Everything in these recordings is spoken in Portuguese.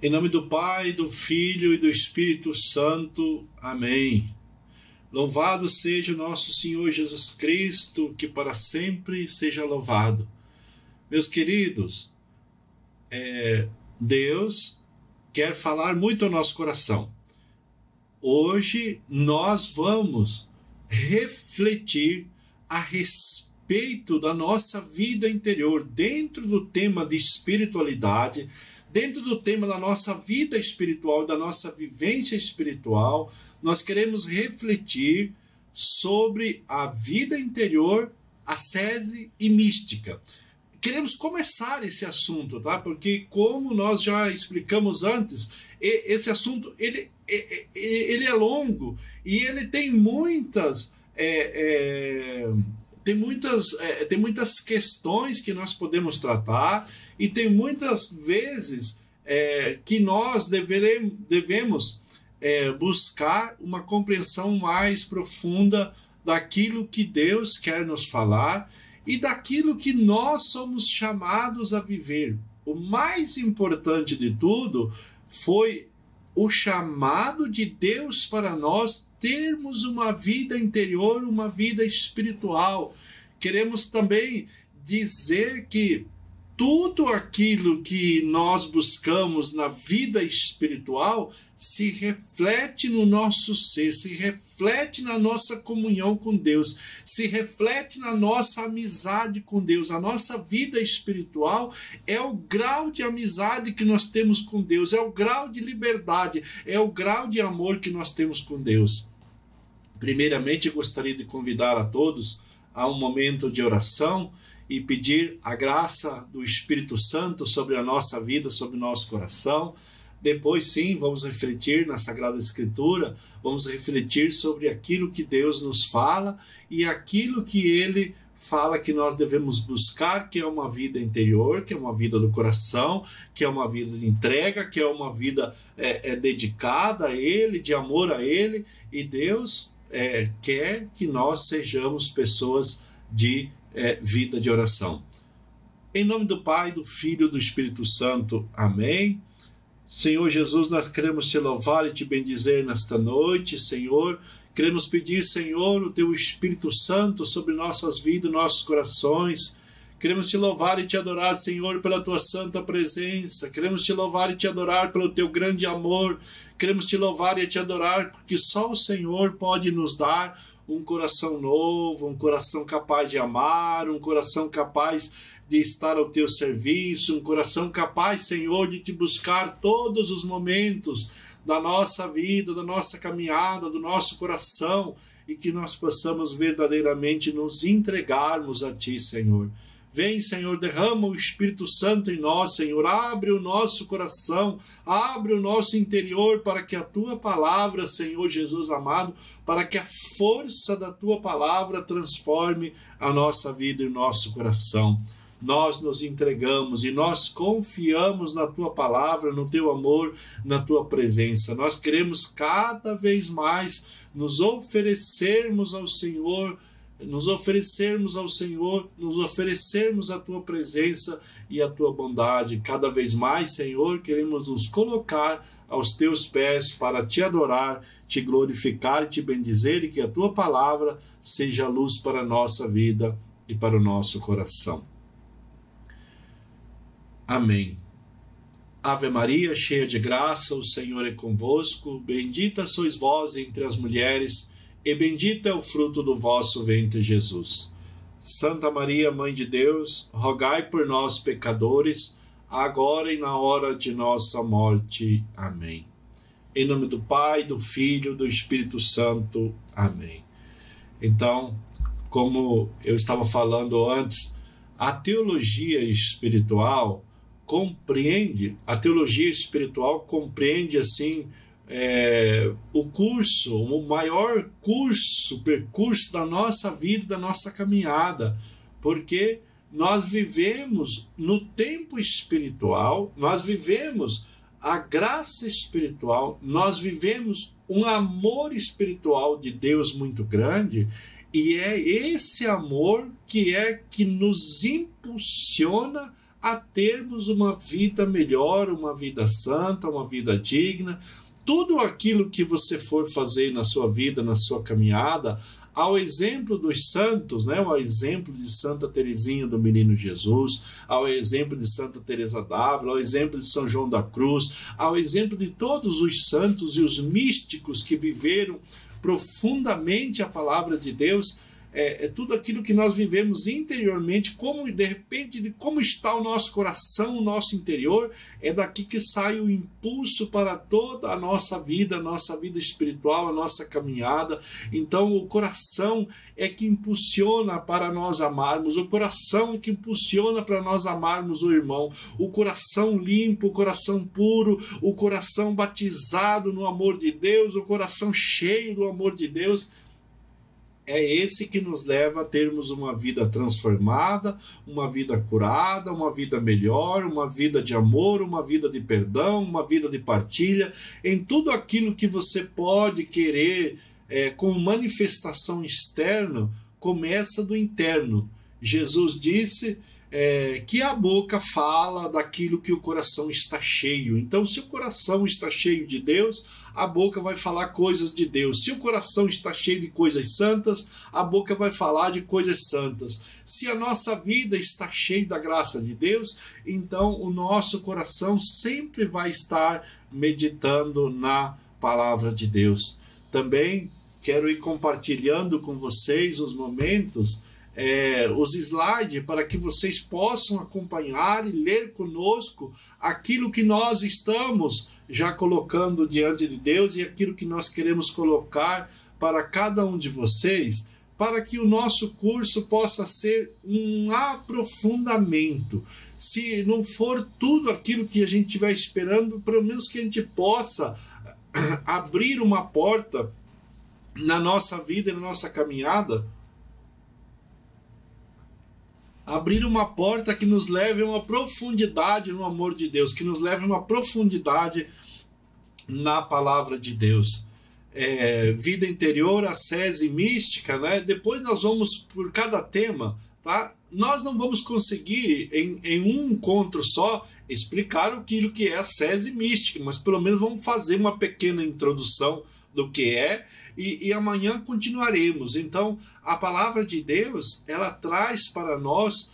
Em nome do Pai, do Filho e do Espírito Santo. Amém. Louvado seja o nosso Senhor Jesus Cristo, que para sempre seja louvado. Meus queridos, Deus quer falar muito ao nosso coração. Hoje nós vamos refletir a respeito da nossa vida interior, dentro do tema de espiritualidade, dentro do tema da nossa vida espiritual, da nossa vivência espiritual. Nós queremos refletir sobre a vida interior, ascese e mística. Queremos começar esse assunto, tá? Porque, como nós já explicamos antes, esse assunto ele é longo e ele tem muitas questões que nós podemos tratar, e tem muitas vezes que nós devemos buscar uma compreensão mais profunda daquilo que Deus quer nos falar e daquilo que nós somos chamados a viver. O mais importante de tudo foi o chamado de Deus para nós termos uma vida interior, uma vida espiritual. Queremos também dizer que tudo aquilo que nós buscamos na vida espiritual se reflete no nosso ser, se reflete na nossa comunhão com Deus, se reflete na nossa amizade com Deus. A nossa vida espiritual é o grau de amizade que nós temos com Deus, é o grau de liberdade, é o grau de amor que nós temos com Deus. Primeiramente, eu gostaria de convidar a todos a um momento de oração e pedir a graça do Espírito Santo sobre a nossa vida, sobre o nosso coração. Depois, sim, vamos refletir na Sagrada Escritura, vamos refletir sobre aquilo que Deus nos fala e aquilo que Ele fala que nós devemos buscar, que é uma vida interior, que é uma vida do coração, que é uma vida de entrega, que é uma vida dedicada a Ele, de amor a Ele, e Deus quer que nós sejamos pessoas de vida de oração. Em nome do Pai, do Filho e do Espírito Santo. Amém. Senhor Jesus, nós queremos te louvar e te bendizer nesta noite, Senhor. Queremos pedir, Senhor, o teu Espírito Santo sobre nossas vidas, nossos corações. Queremos te louvar e te adorar, Senhor, pela tua santa presença. Queremos te louvar e te adorar pelo teu grande amor. Queremos te louvar e te adorar porque só o Senhor pode nos dar um coração novo, um coração capaz de amar, um coração capaz de estar ao teu serviço, um coração capaz, Senhor, de te buscar todos os momentos da nossa vida, da nossa caminhada, do nosso coração, e que nós possamos verdadeiramente nos entregarmos a ti, Senhor. Vem, Senhor, derrama o Espírito Santo em nós, Senhor, abre o nosso coração, abre o nosso interior para que a Tua palavra, Senhor Jesus amado, para que a força da Tua palavra transforme a nossa vida e o nosso coração. Nós nos entregamos e nós confiamos na Tua palavra, no Teu amor, na Tua presença. Nós queremos cada vez mais nos oferecermos ao Senhor, nos oferecermos à Tua presença e à Tua bondade. Cada vez mais, Senhor, queremos nos colocar aos Teus pés para Te adorar, Te glorificar e Te bendizer, e que a Tua palavra seja luz para a nossa vida e para o nosso coração. Amém. Ave Maria, cheia de graça, o Senhor é convosco. Bendita sois vós entre as mulheres, e bendito é o fruto do vosso ventre, Jesus. Santa Maria, Mãe de Deus, rogai por nós, pecadores, agora e na hora de nossa morte. Amém. Em nome do Pai, do Filho e do Espírito Santo. Amém. Então, como eu estava falando antes, a teologia espiritual compreende assim o maior percurso da nossa vida, da nossa caminhada, porque nós vivemos no tempo espiritual, nós vivemos a graça espiritual, nós vivemos um amor espiritual de Deus muito grande, e é esse amor que nos impulsiona a termos uma vida melhor, uma vida santa, uma vida digna. Tudo aquilo que você for fazer na sua vida, na sua caminhada, ao exemplo dos santos, né? Ao exemplo de Santa Teresinha do Menino Jesus, ao exemplo de Santa Teresa d'Ávila, ao exemplo de São João da Cruz, ao exemplo de todos os santos e os místicos que viveram profundamente a palavra de Deus, tudo aquilo que nós vivemos interiormente, como de repente, de como está o nosso coração, o nosso interior, é daqui que sai o impulso para toda a nossa vida espiritual, a nossa caminhada. Então o coração é que impulsiona para nós amarmos, o coração é que impulsiona para nós amarmos o irmão, o coração limpo, o coração puro, o coração batizado no amor de Deus, o coração cheio do amor de Deus. É esse que nos leva a termos uma vida transformada, uma vida curada, uma vida melhor, uma vida de amor, uma vida de perdão, uma vida de partilha, em tudo aquilo que você pode querer com manifestação externa, começa do interno. Jesus disse que a boca fala daquilo que o coração está cheio. Então, se o coração está cheio de Deus, a boca vai falar coisas de Deus. Se o coração está cheio de coisas santas, a boca vai falar de coisas santas. Se a nossa vida está cheia da graça de Deus, então o nosso coração sempre vai estar meditando na palavra de Deus. Também quero ir compartilhando com vocês os momentos, os slides, para que vocês possam acompanhar e ler conosco aquilo que nós estamos já colocando diante de Deus e aquilo que nós queremos colocar para cada um de vocês, para que o nosso curso possa ser um aprofundamento. Se não for tudo aquilo que a gente estiver esperando, pelo menos que a gente possa abrir uma porta na nossa vida e na nossa caminhada, abrir uma porta que nos leve a uma profundidade no amor de Deus, que nos leve a uma profundidade na palavra de Deus. Vida interior, ascese mística, né? Depois nós vamos por cada tema, tá? Nós não vamos conseguir em um encontro só explicar aquilo que é ascese mística, mas pelo menos vamos fazer uma pequena introdução do que é, e amanhã continuaremos. Então, a palavra de Deus, ela traz para nós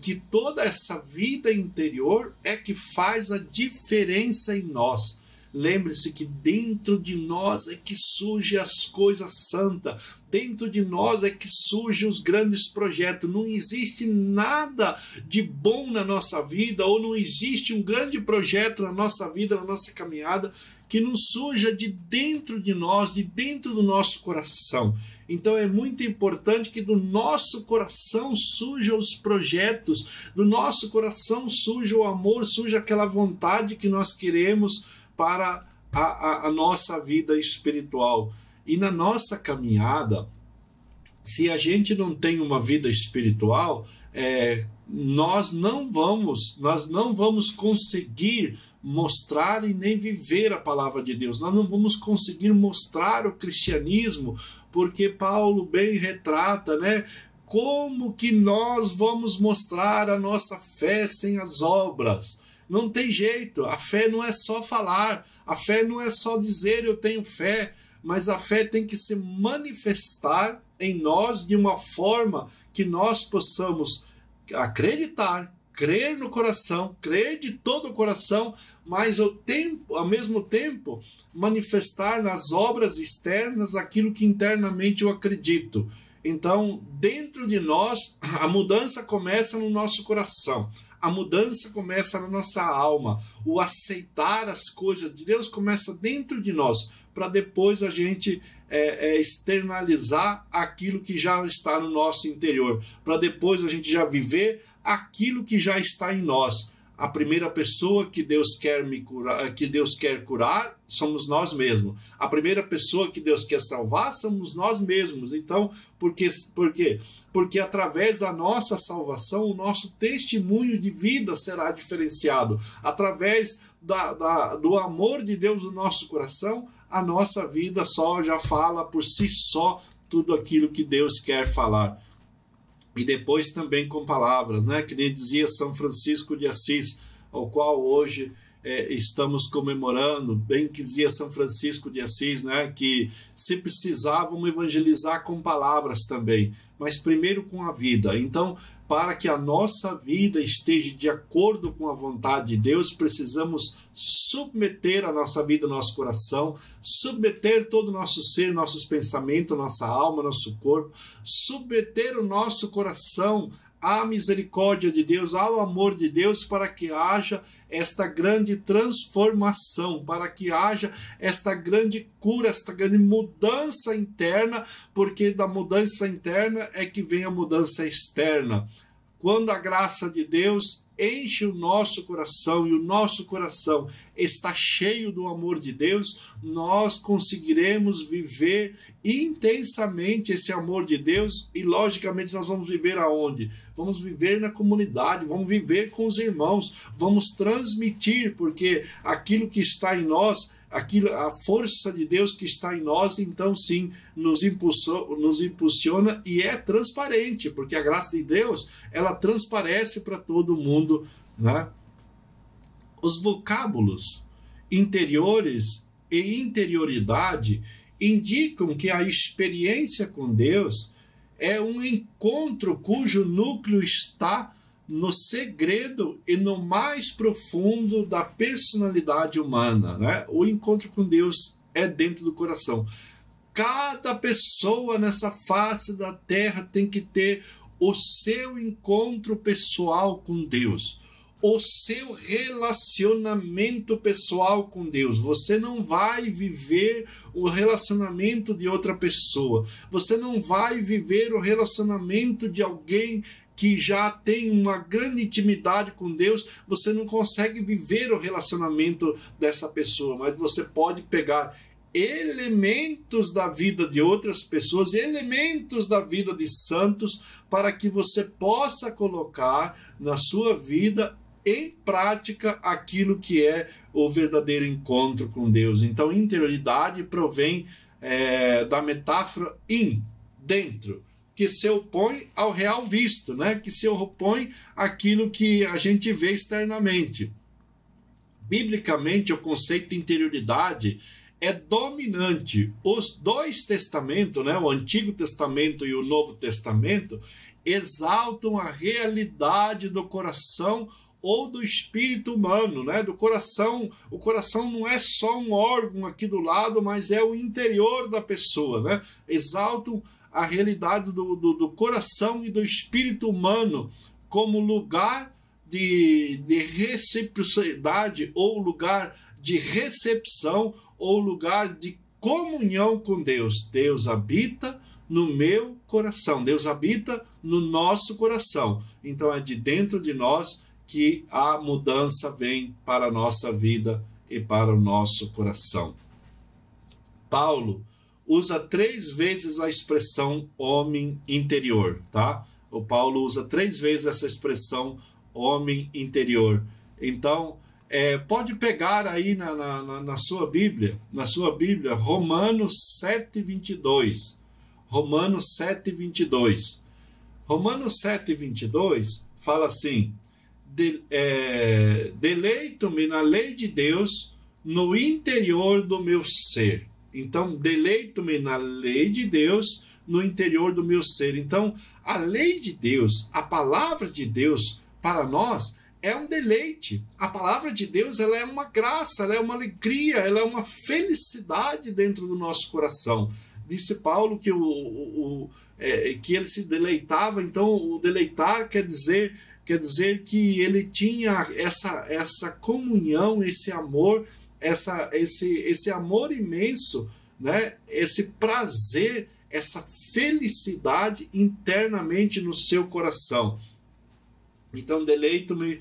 que toda essa vida interior é que faz a diferença em nós. Lembre-se que dentro de nós é que surgem as coisas santas, dentro de nós é que surgem os grandes projetos. Não existe nada de bom na nossa vida, ou não existe um grande projeto na nossa vida, na nossa caminhada, que não surja de dentro de nós, de dentro do nosso coração. Então é muito importante que do nosso coração surjam os projetos, do nosso coração surja o amor, surja aquela vontade que nós queremos para a nossa vida espiritual. E na nossa caminhada, se a gente não tem uma vida espiritual, nós não vamos conseguir mostrar e nem viver a palavra de Deus. Nós não vamos conseguir mostrar o cristianismo, porque Paulo bem retrata, né? Como que nós vamos mostrar a nossa fé sem as obras? Não tem jeito. A fé não é só falar, a fé não é só dizer eu tenho fé, mas a fé tem que se manifestar em nós de uma forma que nós possamos acreditar, crer no coração, crer de todo o coração, mas ao mesmo tempo manifestar nas obras externas aquilo que internamente eu acredito. Então, dentro de nós, a mudança começa no nosso coração. A mudança começa na nossa alma. O aceitar as coisas de Deus começa dentro de nós, para depois a gente externalizar aquilo que já está no nosso interior, para depois a gente já viver aquilo que já está em nós. A primeira pessoa que Deus quer curar, somos nós mesmos. A primeira pessoa que Deus quer salvar, somos nós mesmos. Então, por quê? Porque através da nossa salvação, o nosso testemunho de vida será diferenciado. Através do amor de Deus no nosso coração, a nossa vida já fala por si só tudo aquilo que Deus quer falar. e depois também com palavras, né? Que nem dizia São Francisco de Assis, ao qual hoje estamos comemorando, bem que dizia São Francisco de Assis, né? Que se precisavam evangelizar com palavras também, mas primeiro com a vida. Então, para que a nossa vida esteja de acordo com a vontade de Deus, precisamos submeter a nossa vida, nosso coração, submeter todo o nosso ser, nossos pensamentos, nossa alma, nosso corpo, submeter o nosso coração à misericórdia de Deus, ao amor de Deus, para que haja esta grande transformação, para que haja esta grande cura, esta grande mudança interna, porque da mudança interna é que vem a mudança externa. Quando a graça de Deus enche o nosso coração e o nosso coração está cheio do amor de Deus, nós conseguiremos viver intensamente esse amor de Deus e, logicamente, nós vamos viver aonde? Vamos viver na comunidade, vamos viver com os irmãos, vamos transmitir, porque aquilo que está em nós, a força de Deus que está em nós, então sim, nos impulsiona e é transparente, porque a graça de Deus, ela transparece para todo mundo, né? Os vocábulos interiores e interioridade indicam que a experiência com Deus é um encontro cujo núcleo está no segredo e no mais profundo da personalidade humana, né? O encontro com Deus é dentro do coração. Cada pessoa nessa face da terra tem que ter o seu encontro pessoal com Deus, o seu relacionamento pessoal com Deus. Você não vai viver o relacionamento de outra pessoa, você não vai viver o relacionamento de alguém que já tem uma grande intimidade com Deus. Você não consegue viver o relacionamento dessa pessoa, mas você pode pegar elementos da vida de outras pessoas, elementos da vida de santos, para que você possa colocar na sua vida em prática aquilo que é o verdadeiro encontro com Deus. Então, interioridade provém da metáfora in, dentro, que se opõe ao real visto, né? Que se opõe àquilo que a gente vê externamente. Biblicamente, o conceito de interioridade é dominante. Os dois testamentos, né? O Antigo Testamento e o Novo Testamento, exaltam a realidade do coração ou do espírito humano, né? Do coração. O coração não é só um órgão aqui do lado, mas é o interior da pessoa, né? Exaltam a realidade do coração e do espírito humano como lugar de reciprocidade, ou lugar de recepção, ou lugar de comunhão com Deus. Deus habita no meu coração, Deus habita no nosso coração. Então é de dentro de nós que a mudança vem para a nossa vida e para o nosso coração. Paulo usa 3 vezes a expressão homem interior, tá? O Paulo usa 3 vezes essa expressão homem interior. Então, pode pegar aí na sua Bíblia, Romanos 7:22. Romanos 7:22. Romanos 7:22 fala assim: deleito-me na lei de Deus no interior do meu ser. Então, deleito-me na lei de Deus no interior do meu ser. Então, a lei de Deus, a palavra de Deus para nós é um deleite. A palavra de Deus, ela é uma graça, ela é uma alegria, ela é uma felicidade dentro do nosso coração. Disse Paulo que, que ele se deleitava. Então, o deleitar quer dizer que ele tinha essa comunhão, esse amor, esse amor imenso, né? Esse prazer, essa felicidade internamente no seu coração. Então, deleito-me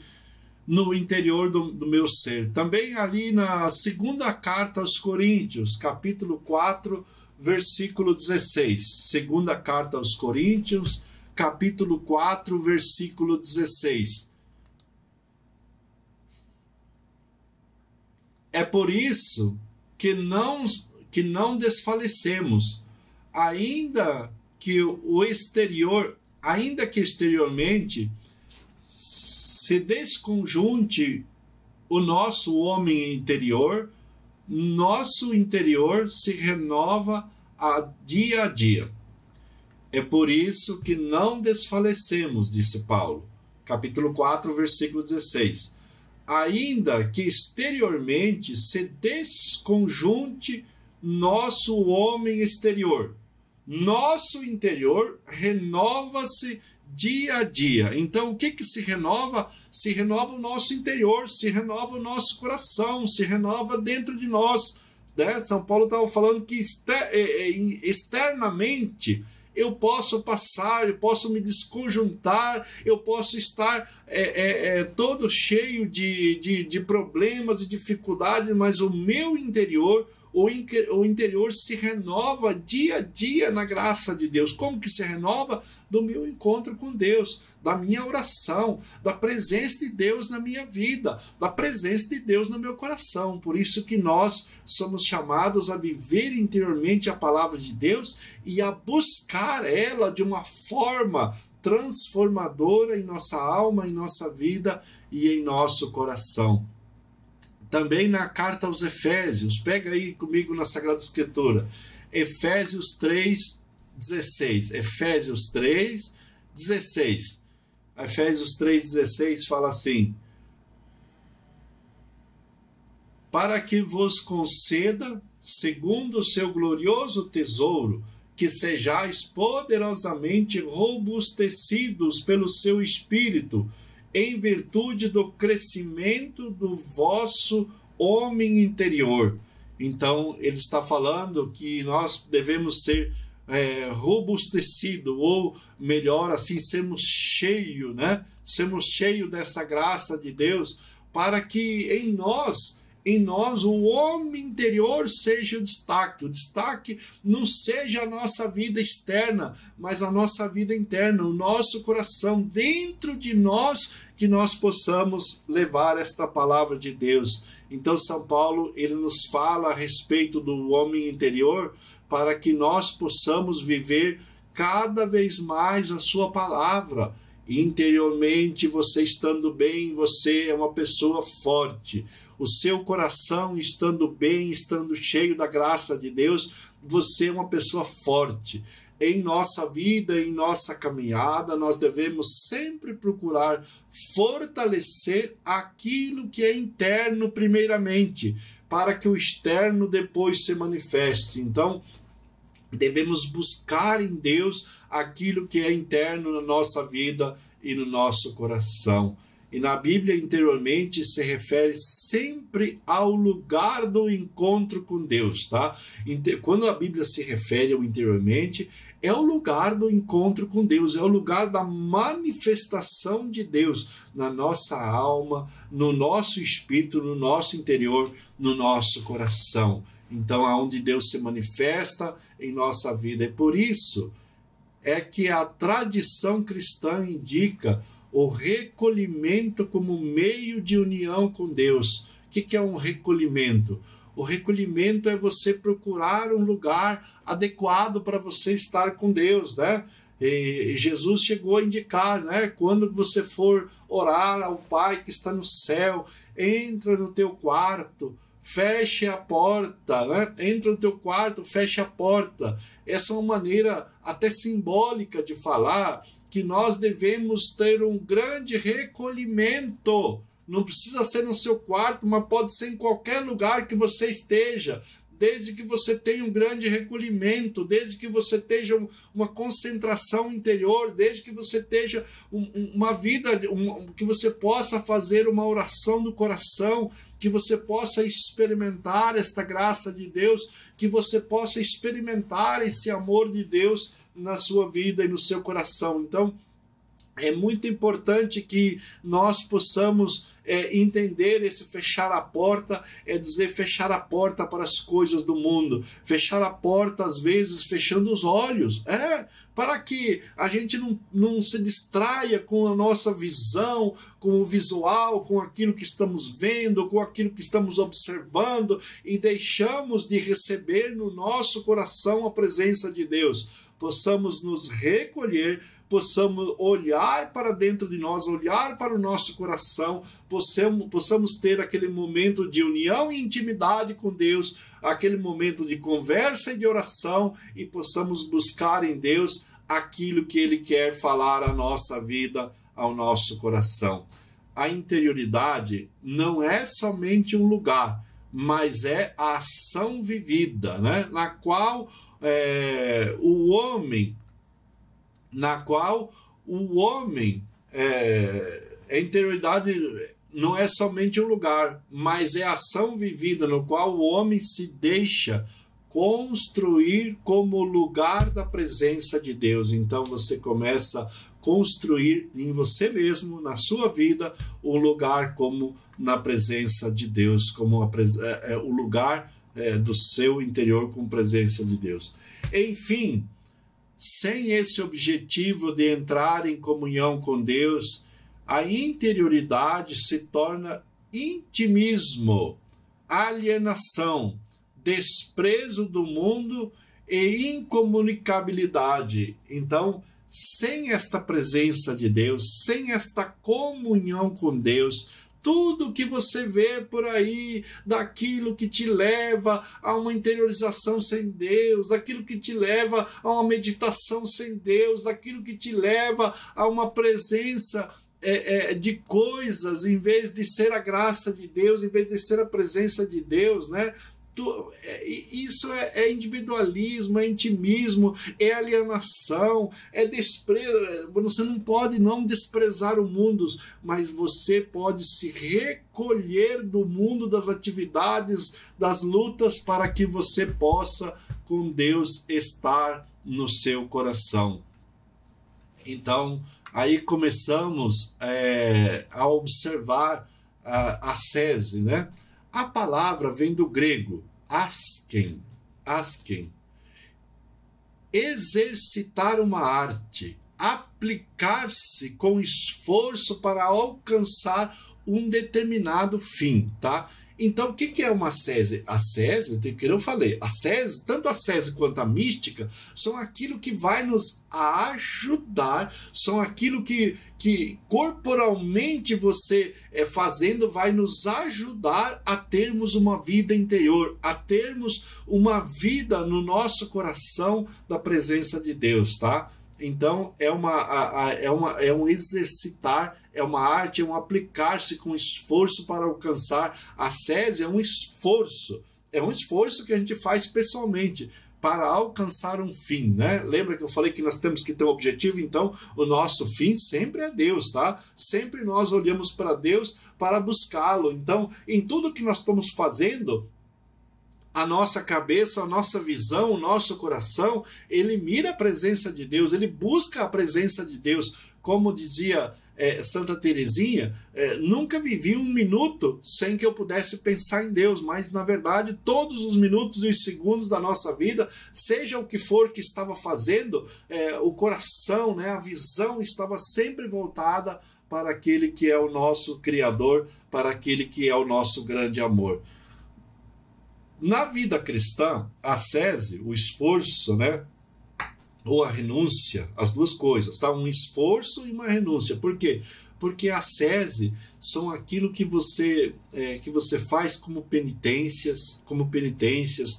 no interior do meu ser. Também ali na segunda carta aos Coríntios, capítulo 4, versículo 16. Segunda carta aos Coríntios, capítulo 4, versículo 16. É por isso que não desfalecemos, ainda que o exterior ainda que exteriormente se desconjunte o nosso homem interior, nosso interior se renova a dia. É por isso que não desfalecemos, disse Paulo. Capítulo 4, versículo 16. Ainda que exteriormente se desconjunte nosso homem exterior, nosso interior renova-se dia a dia. Então, o que se renova? Se renova o nosso interior, se renova o nosso coração, se renova dentro de nós. Né? São Paulo estava falando que externamente eu posso passar, eu posso me desconjuntar, eu posso estar todo cheio de problemas e dificuldades, mas o meu interior, o interior se renova dia a dia na graça de Deus. Como que se renova? Do meu encontro com Deus, da minha oração, da presença de Deus na minha vida, da presença de Deus no meu coração. Por isso que nós somos chamados a viver interiormente a palavra de Deus e a buscar ela de uma forma transformadora em nossa alma, em nossa vida e em nosso coração. Também na carta aos Efésios, pega aí comigo na Sagrada Escritura, Efésios 3:16. Efésios 3:16. Efésios 3:16 fala assim: para que vos conceda, segundo o seu glorioso tesouro, que sejais poderosamente robustecidos pelo seu Espírito, em virtude do crescimento do vosso homem interior. Então, ele está falando que nós devemos ser robustecidos, ou melhor assim, sermos cheios, né? Sermos cheios dessa graça de Deus, para que em nós o homem interior seja o destaque não seja a nossa vida externa, mas a nossa vida interna, o nosso coração, dentro de nós, que nós possamos levar esta palavra de Deus. Então São Paulo, ele nos fala a respeito do homem interior, para que nós possamos viver cada vez mais a sua palavra. Interiormente, você estando bem, você é uma pessoa forte. O seu coração estando bem, estando cheio da graça de Deus, você é uma pessoa forte. Em nossa vida, em nossa caminhada, nós devemos sempre procurar fortalecer aquilo que é interno primeiramente, para que o externo depois se manifeste. Então, devemos buscar em Deus aquilo que é interno na nossa vida e no nosso coração. E na Bíblia, interiormente, se refere sempre ao lugar do encontro com Deus, tá? Quando a Bíblia se refere ao interiormente, é o lugar do encontro com Deus, é o lugar da manifestação de Deus na nossa alma, no nosso espírito, no nosso interior, no nosso coração. Então, aonde Deus se manifesta em nossa vida. E por isso é que a tradição cristã indica o recolhimento como meio de união com Deus. O que é um recolhimento? O recolhimento é você procurar um lugar adequado para você estar com Deus, né? E Jesus chegou a indicar, né? Quando você for orar ao Pai que está no céu, entra no teu quarto, feche a porta, né? Entra no teu quarto, feche a porta. Essa é uma maneira até simbólica de falar que nós devemos ter um grande recolhimento. Não precisa ser no seu quarto, mas pode ser em qualquer lugar que você esteja, desde que você tenha um grande recolhimento, desde que você tenha uma concentração interior, desde que você tenha uma vida, que você possa fazer uma oração do coração, que você possa experimentar esta graça de Deus, que você possa experimentar esse amor de Deus na sua vida e no seu coração. Então, é muito importante que nós possamos entender esse fechar a porta, é dizer fechar a porta para as coisas do mundo, fechar a porta às vezes fechando os olhos, para que a gente não se distraia com a nossa visão, com o visual, com aquilo que estamos vendo, com aquilo que estamos observando, e deixamos de receber no nosso coração a presença de Deus. Possamos nos recolher, possamos olhar para dentro de nós, olhar para o nosso coração, possamos ter aquele momento de união e intimidade com Deus, aquele momento de conversa e de oração, e possamos buscar em Deus aquilo que Ele quer falar à nossa vida, ao nosso coração. A interioridade não é somente um lugar, mas é a ação vivida, né? na qual o homem, a interioridade não é somente um lugar, mas é a ação vivida no qual o homem se deixa construir como lugar da presença de Deus. Então você começa a construir em você mesmo, na sua vida, um lugar como na presença de Deus, como o lugar do seu interior com presença de Deus. Enfim, sem esse objetivo de entrar em comunhão com Deus, a interioridade se torna intimismo, alienação, desprezo do mundo e incomunicabilidade. Então, sem esta presença de Deus, sem esta comunhão com Deus, tudo que você vê por aí, daquilo que te leva a uma interiorização sem Deus, daquilo que te leva a uma meditação sem Deus, daquilo que te leva a uma presença de coisas, em vez de ser a graça de Deus, em vez de ser a presença de Deus, né? Isso é individualismo, é intimismo, é alienação, é desprezo. Você não pode não desprezar o mundo, mas você pode se recolher do mundo das atividades, das lutas, para que você possa, com Deus, estar no seu coração. Então, aí começamos a observar a ascese, né? A palavra vem do grego, asken, exercitar uma arte, aplicar-se com esforço para alcançar um determinado fim, tá? Então, o que é uma ascese? A ascese, que eu falei, ascese, tanto a ascese quanto a mística, são aquilo que vai nos ajudar, são aquilo que corporalmente você fazendo vai nos ajudar a termos uma vida interior, a termos uma vida no nosso coração da presença de Deus, tá? Então, é um exercitar, é uma arte, é um aplicar-se com esforço para alcançar. A ascese é um esforço que a gente faz pessoalmente para alcançar um fim, né? Lembra que eu falei que nós temos que ter um objetivo? Então, o nosso fim sempre é Deus, tá? Sempre nós olhamos para Deus para buscá-lo. Então, em tudo que nós estamos fazendo, a nossa cabeça, a nossa visão, o nosso coração, ele mira a presença de Deus, ele busca a presença de Deus. Como dizia Santa Teresinha, nunca vivi um minuto sem que eu pudesse pensar em Deus, mas na verdade todos os minutos e os segundos da nossa vida, seja o que for que estava fazendo, o coração, né, a visão estava sempre voltada para aquele que é o nosso Criador, para aquele que é o nosso grande amor. Na vida cristã, a ascese, o esforço, né, ou a renúncia, as duas coisas, tá? Um esforço e uma renúncia. Por quê? Porque a ascese são aquilo que você faz como penitências,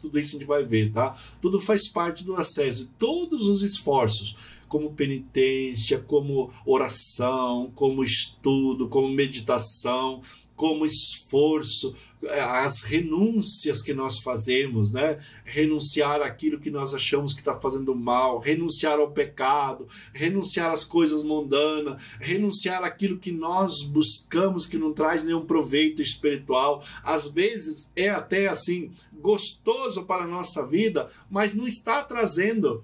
tudo isso a gente vai ver, tá? Tudo faz parte do ascese, todos os esforços, como penitência, como oração, como estudo, como meditação, como esforço, as renúncias que nós fazemos, né? Renunciar àquilo que nós achamos que está fazendo mal, renunciar ao pecado, renunciar às coisas mundanas, renunciar àquilo que nós buscamos que não traz nenhum proveito espiritual. Às vezes é até assim gostoso para a nossa vida, mas não está trazendo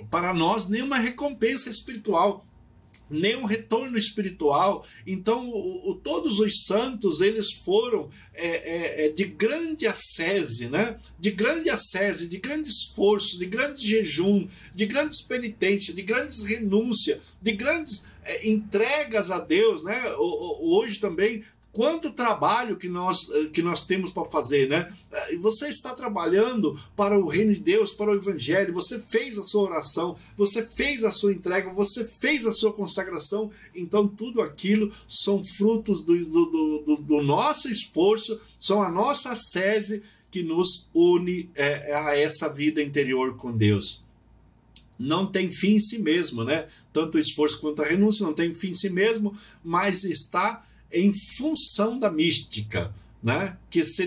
para nós nenhuma recompensa espiritual. nem um retorno espiritual. Então, todos os santos, eles foram de grande ascese, né? De grande ascese, de grande esforço, de grande jejum, de grandes penitências, de grandes renúncias, de grandes entregas a Deus, né? Hoje também, quanto trabalho que nós temos para fazer, né? Você está trabalhando para o reino de Deus, para o evangelho, você fez a sua oração, você fez a sua entrega, você fez a sua consagração, então tudo aquilo são frutos do nosso esforço, são a nossa ascese que nos une a essa vida interior com Deus. Não tem fim em si mesmo, né? Tanto o esforço quanto a renúncia não tem fim em si mesmo, mas está em função da mística, né? Que se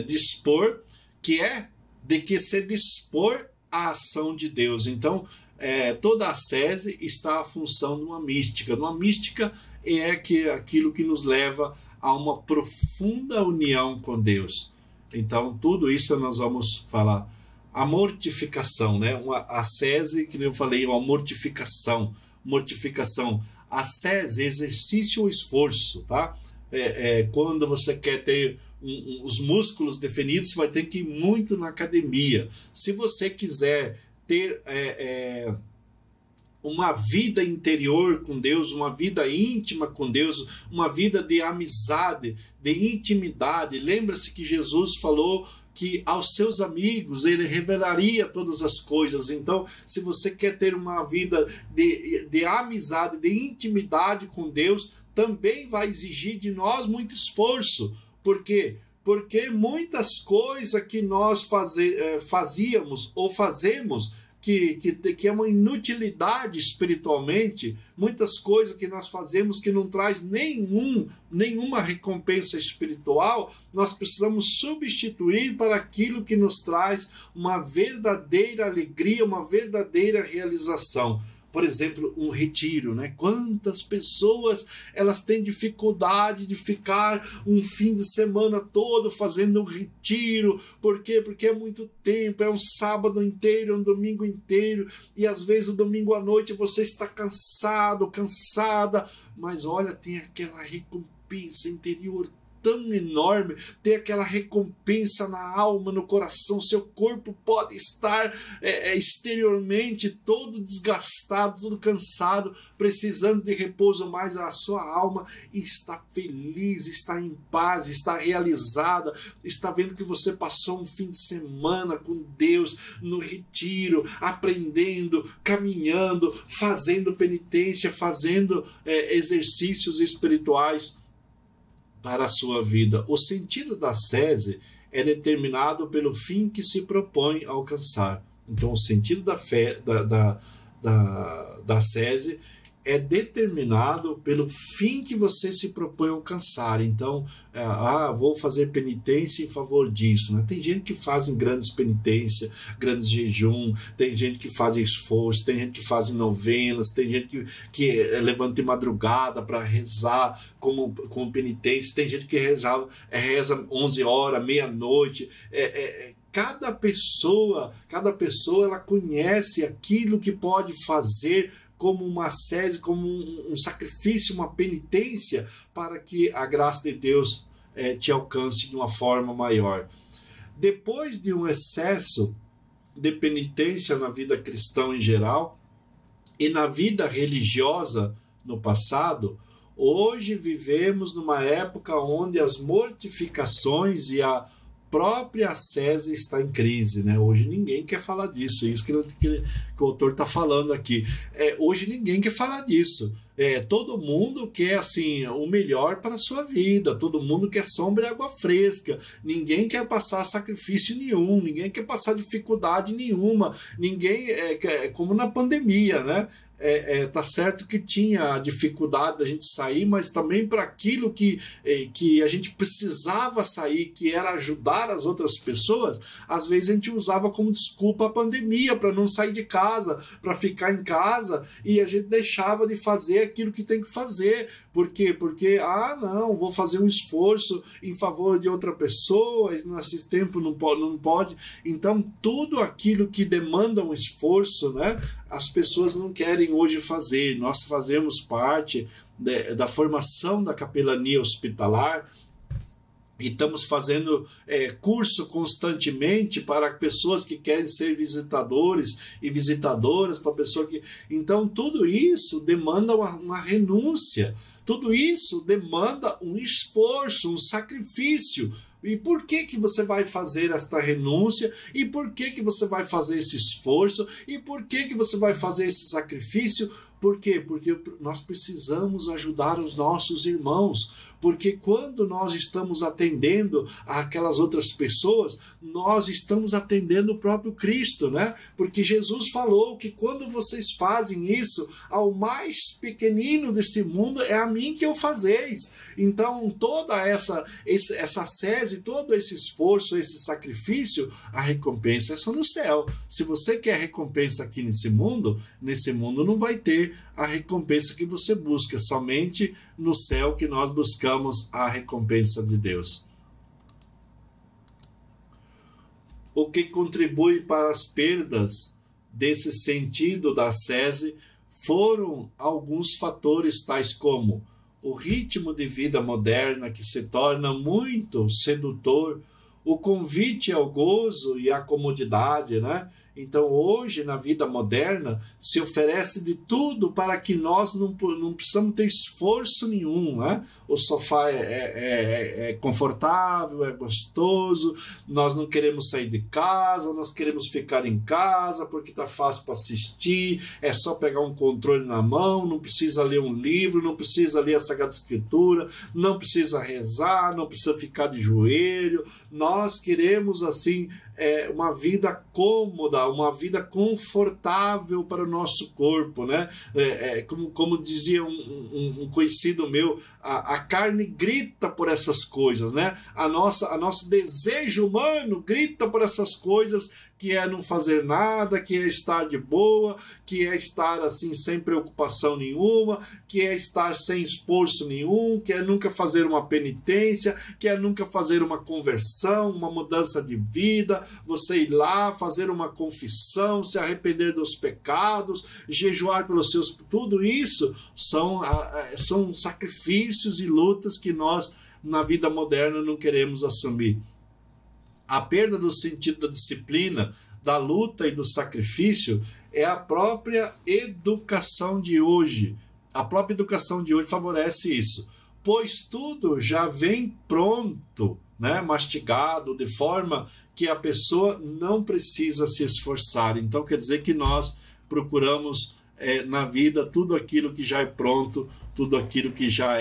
dispor, que é de que se dispor à ação de Deus. Então, toda a ascese está à função de uma mística. Uma mística é aquilo que nos leva a uma profunda união com Deus. Então, tudo isso nós vamos falar. A mortificação, né? Uma ascese, que eu falei, uma mortificação. Ascese, exercício ou esforço, tá? Quando você quer ter os músculos definidos, você vai ter que ir muito na academia. Se você quiser ter uma vida interior com Deus, uma vida íntima com Deus, uma vida de amizade, de intimidade, lembra-se que Jesus falou que aos seus amigos ele revelaria todas as coisas. Então, se você quer ter uma vida de amizade, de intimidade com Deus, também vai exigir de nós muito esforço. Por quê? Porque muitas coisas que nós fazíamos ou fazemos que é uma inutilidade espiritualmente, muitas coisas que nós fazemos que não traz nenhuma recompensa espiritual, nós precisamos substituir para aquilo que nos traz uma verdadeira alegria, uma verdadeira realização. Por exemplo, um retiro, né? Quantas pessoas elas têm dificuldade de ficar um fim de semana todo fazendo um retiro. Por quê? Porque é muito tempo, é um sábado inteiro, é um domingo inteiro, e às vezes o domingo à noite você está cansado, cansada, mas olha, tem aquela recompensa interior tão enorme, tem aquela recompensa na alma, no coração. Seu corpo pode estar exteriormente todo desgastado, todo cansado, precisando de repouso, mas a sua alma está feliz, está em paz, está realizada, está vendo que você passou um fim de semana com Deus no retiro, aprendendo, caminhando, fazendo penitência, fazendo exercícios espirituais para a sua vida. O sentido da ascese é determinado pelo fim que se propõe a alcançar. Então, o sentido da ascese é determinado pelo fim que você se propõe a alcançar. Então, vou fazer penitência em favor disso, né? Tem gente que faz grandes penitências, grandes jejum, tem gente que faz esforço, tem gente que faz novenas, tem gente que levanta de madrugada para rezar como penitência, tem gente que reza 11 horas, meia-noite. Cada pessoa ela conhece aquilo que pode fazer como uma ascese, como um sacrifício, uma penitência, para que a graça de Deus te alcance de uma forma maior. Depois de um excesso de penitência na vida cristã em geral e na vida religiosa no passado, hoje vivemos numa época onde as mortificações e a própria ascese está em crise, né? Hoje ninguém quer falar disso, isso que o autor está falando aqui. Hoje ninguém quer falar disso. Todo mundo quer assim, o melhor para a sua vida, todo mundo quer sombra e água fresca, ninguém quer passar sacrifício nenhum, ninguém quer passar dificuldade nenhuma, ninguém, como na pandemia, né? Tá certo que tinha dificuldade da gente sair, mas também para aquilo que a gente precisava sair, que era ajudar as outras pessoas, às vezes a gente usava como desculpa a pandemia para não sair de casa, para ficar em casa, e a gente deixava de fazer aquilo que tem que fazer. Por quê? Porque, não, vou fazer um esforço em favor de outra pessoa, nesse tempo não pode. Então, tudo aquilo que demanda um esforço, né? as pessoas não querem hoje fazer. Nós fazemos parte da formação da capelania hospitalar, e estamos fazendo curso constantemente para pessoas que querem ser visitadores e visitadoras, para pessoa que... Então, tudo isso demanda uma renúncia, tudo isso demanda um esforço, um sacrifício. E por que você vai fazer esta renúncia? E por que você vai fazer esse esforço? E por que você vai fazer esse sacrifício? Por quê? Porque nós precisamos ajudar os nossos irmãos. Porque quando nós estamos atendendo aquelas outras pessoas, nós estamos atendendo o próprio Cristo, né? Porque Jesus falou que quando vocês fazem isso, ao mais pequenino deste mundo, é a mim que eu fazeis. Então, toda essa sese, todo esse esforço, esse sacrifício, a recompensa é só no céu. Se você quer recompensa aqui nesse mundo não vai ter a recompensa que você busca, somente no céu que nós buscamos a recompensa de Deus. O que contribui para as perdas desse sentido da sese foram alguns fatores tais como o ritmo de vida moderna, que se torna muito sedutor, o convite ao gozo e à comodidade, né? Então, hoje, na vida moderna, se oferece de tudo para que nós não precisamos ter esforço nenhum, né? O sofá é confortável, é gostoso, nós não queremos sair de casa, nós queremos ficar em casa porque está fácil para assistir, é só pegar um controle na mão, não precisa ler um livro, não precisa ler a Sagrada Escritura, não precisa rezar, não precisa ficar de joelho. Nós queremos, assim, uma vida cômoda, uma vida confortável para o nosso corpo, né? Como dizia um conhecido meu, a carne grita por essas coisas, né? A nosso desejo humano grita por essas coisas, que é não fazer nada, que é estar de boa, que é estar assim sem preocupação nenhuma, que é estar sem esforço nenhum, que é nunca fazer uma penitência, que é nunca fazer uma conversão, uma mudança de vida, você ir lá, fazer uma confissão, se arrepender dos pecados, jejuar pelos seus... Tudo isso são sacrifícios e lutas que nós, na vida moderna, não queremos assumir. A perda do sentido da disciplina, da luta e do sacrifício é a própria educação de hoje. A própria educação de hoje favorece isso, pois tudo já vem pronto, né, mastigado, de forma que a pessoa não precisa se esforçar. Então, quer dizer que nós procuramos na vida tudo aquilo que já é pronto, tudo aquilo que já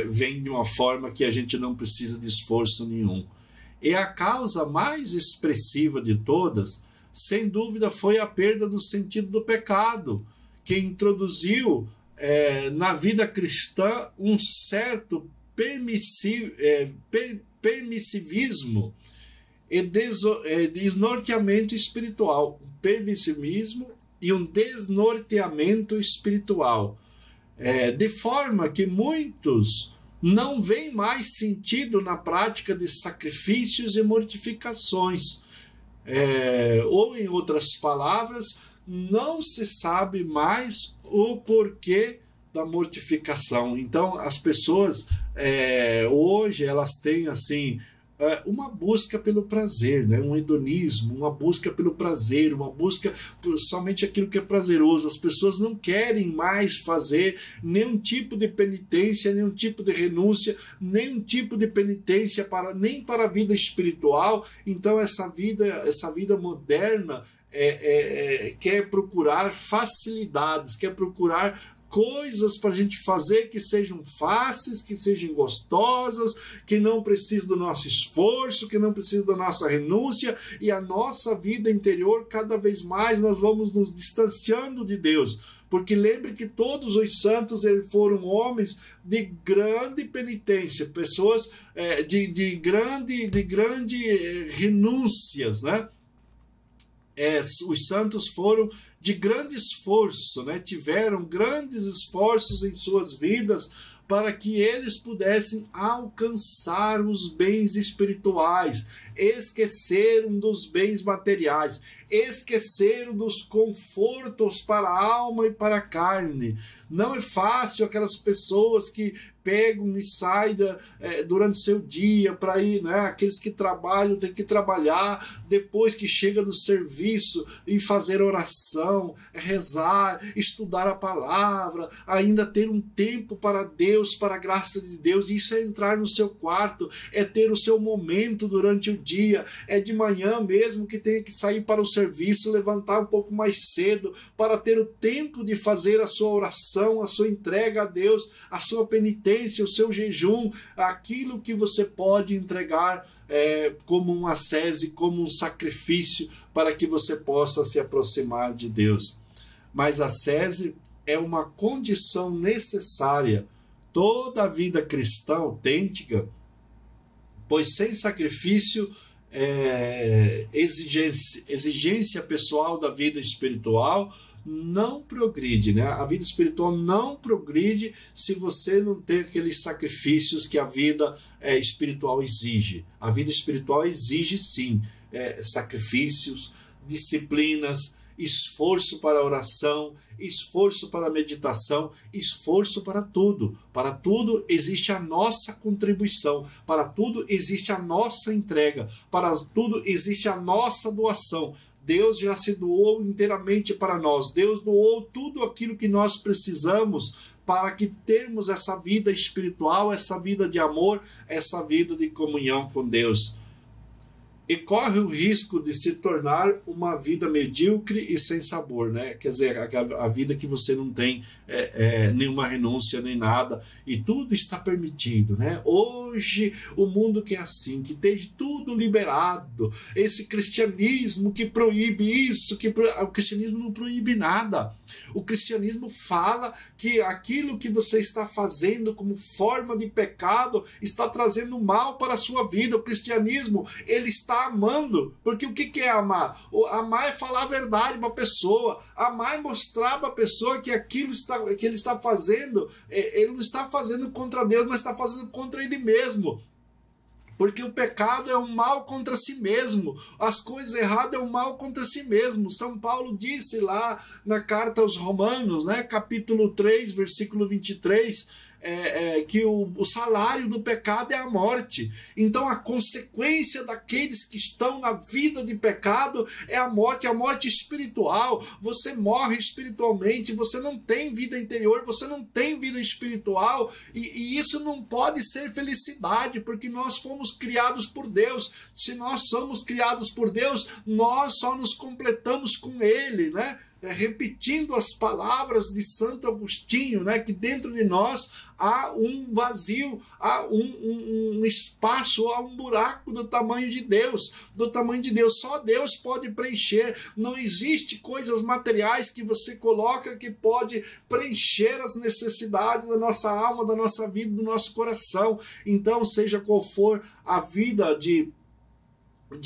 vem de uma forma que a gente não precisa de esforço nenhum. E a causa mais expressiva de todas, sem dúvida, foi a perda do sentido do pecado, que introduziu na vida cristã um certo permissivismo e desnorteamento espiritual. Um permissivismo e um desnorteamento espiritual. De forma que muitos não veem mais sentido na prática de sacrifícios e mortificações. Ou, em outras palavras, não se sabe mais o porquê da mortificação. Então, as pessoas hoje elas têm assim uma busca pelo prazer, né? Um hedonismo, uma busca pelo prazer, uma busca por somente aquilo que é prazeroso. As pessoas não querem mais fazer nenhum tipo de penitência, nenhum tipo de renúncia, nenhum tipo de penitência nem para a vida espiritual. Então essa vida moderna quer procurar facilidades, quer procurar coisas para a gente fazer que sejam fáceis, que sejam gostosas, que não precisem do nosso esforço, que não precisem da nossa renúncia, e a nossa vida interior, cada vez mais nós vamos nos distanciando de Deus. Porque lembre que todos os santos foram homens de grande penitência, pessoas de grande renúncias, né? Os santos foram de grande esforço, né? Tiveram grandes esforços em suas vidas para que eles pudessem alcançar os bens espirituais, esqueceram dos bens materiais, esqueceram dos confortos para a alma e para a carne. Não é fácil aquelas pessoas que pegam e saem durante seu dia para ir, né? Aqueles que trabalham têm que trabalhar, depois que chega do serviço e fazer oração, rezar, estudar a palavra, ainda ter um tempo para Deus, para a graça de Deus. Isso é entrar no seu quarto, é ter o seu momento durante o dia, é de manhã mesmo que tem que sair para o serviço, levantar um pouco mais cedo para ter o tempo de fazer a sua oração, a sua entrega a Deus, a sua penitência, o seu jejum, aquilo que você pode entregar como uma ascese, como um sacrifício para que você possa se aproximar de Deus. Mas a ascese é uma condição necessária. Toda a vida cristã autêntica, pois sem sacrifício, exigência pessoal da vida espiritual, não progride, né? A vida espiritual não progride se você não tem aqueles sacrifícios que a vida espiritual exige. A vida espiritual exige, sim, sacrifícios, disciplinas, esforço para a oração, esforço para a meditação, esforço para tudo. Para tudo existe a nossa contribuição, para tudo existe a nossa entrega, para tudo existe a nossa doação. Deus já se doou inteiramente para nós. Deus doou tudo aquilo que nós precisamos para que termos essa vida espiritual, essa vida de amor, essa vida de comunhão com Deus. E corre o risco de se tornar uma vida medíocre e sem sabor, né? Quer dizer, a vida que você não tem nenhuma renúncia nem nada, e tudo está permitido, né? Hoje o mundo que é assim, que tem tudo liberado, esse cristianismo que proíbe isso, o cristianismo não proíbe nada. O cristianismo fala que aquilo que você está fazendo como forma de pecado está trazendo mal para a sua vida. O cristianismo, ele está amando, porque o que é amar? Amar é falar a verdade para a pessoa, amar é mostrar para a pessoa que aquilo que ele está fazendo, ele não está fazendo contra Deus, mas está fazendo contra ele mesmo. Porque o pecado é um mal contra si mesmo, as coisas erradas é um mal contra si mesmo. São Paulo disse lá na carta aos Romanos, né, capítulo 3, versículo 23, que o salário do pecado é a morte. Então a consequência daqueles que estão na vida de pecado é a morte espiritual. Você morre espiritualmente, você não tem vida interior, você não tem vida espiritual, e isso não pode ser felicidade, porque nós fomos criados por Deus. Se nós somos criados por Deus, nós só nos completamos com Ele, né? Repetindo as palavras de Santo Agostinho, né, que dentro de nós há um vazio, há um espaço, há um buraco do tamanho de Deus, Só Deus pode preencher. Não existe coisas materiais que você coloca que pode preencher as necessidades da nossa alma, da nossa vida, do nosso coração. Então, seja qual for a vida de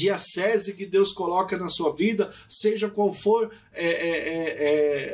ascese que Deus coloca na sua vida, seja qual for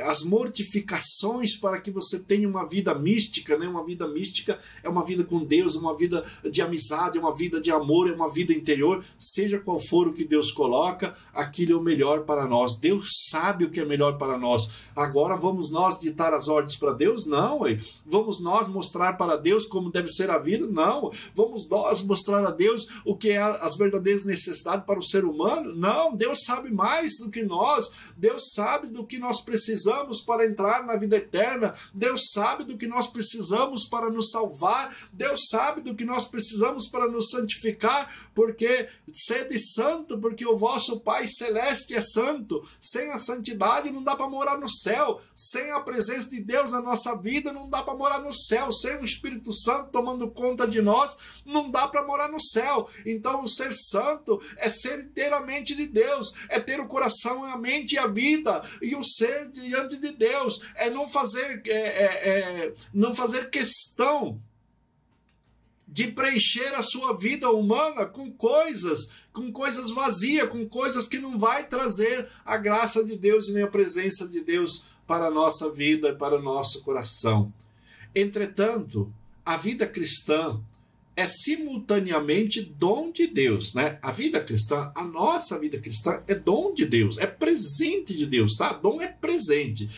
as mortificações para que você tenha uma vida mística, né? Uma vida mística é uma vida com Deus, uma vida de amizade, uma vida de amor, é uma vida interior. Seja qual for o que Deus coloca, aquilo é o melhor para nós. Deus sabe o que é melhor para nós. Agora vamos nós ditar as ordens para Deus? Não. Vamos nós mostrar para Deus como deve ser a vida? Não. Vamos nós mostrar a Deus o que é as verdadeiras necessidades para o ser humano? Não, Deus sabe mais do que nós. Deus sabe do que nós precisamos para entrar na vida eterna. Deus sabe do que nós precisamos para nos salvar. Deus sabe do que nós precisamos para nos santificar, porque sede santo, porque o vosso Pai Celeste é santo. Sem a santidade não dá para morar no céu. Sem a presença de Deus na nossa vida não dá para morar no céu. Sem o Espírito Santo tomando conta de nós, não dá para morar no céu. Então o ser santo é ser inteiramente de Deus, é ter o coração, a mente e a vida, e o ser diante de Deus, é não fazer questão de preencher a sua vida humana com coisas vazias, com coisas que não vai trazer a graça de Deus e nem a presença de Deus para a nossa vida, para o nosso coração. Entretanto, a vida cristã é simultaneamente dom de Deus, né? A vida cristã, a nossa vida cristã é dom de Deus, é presente de Deus, tá? Dom é presente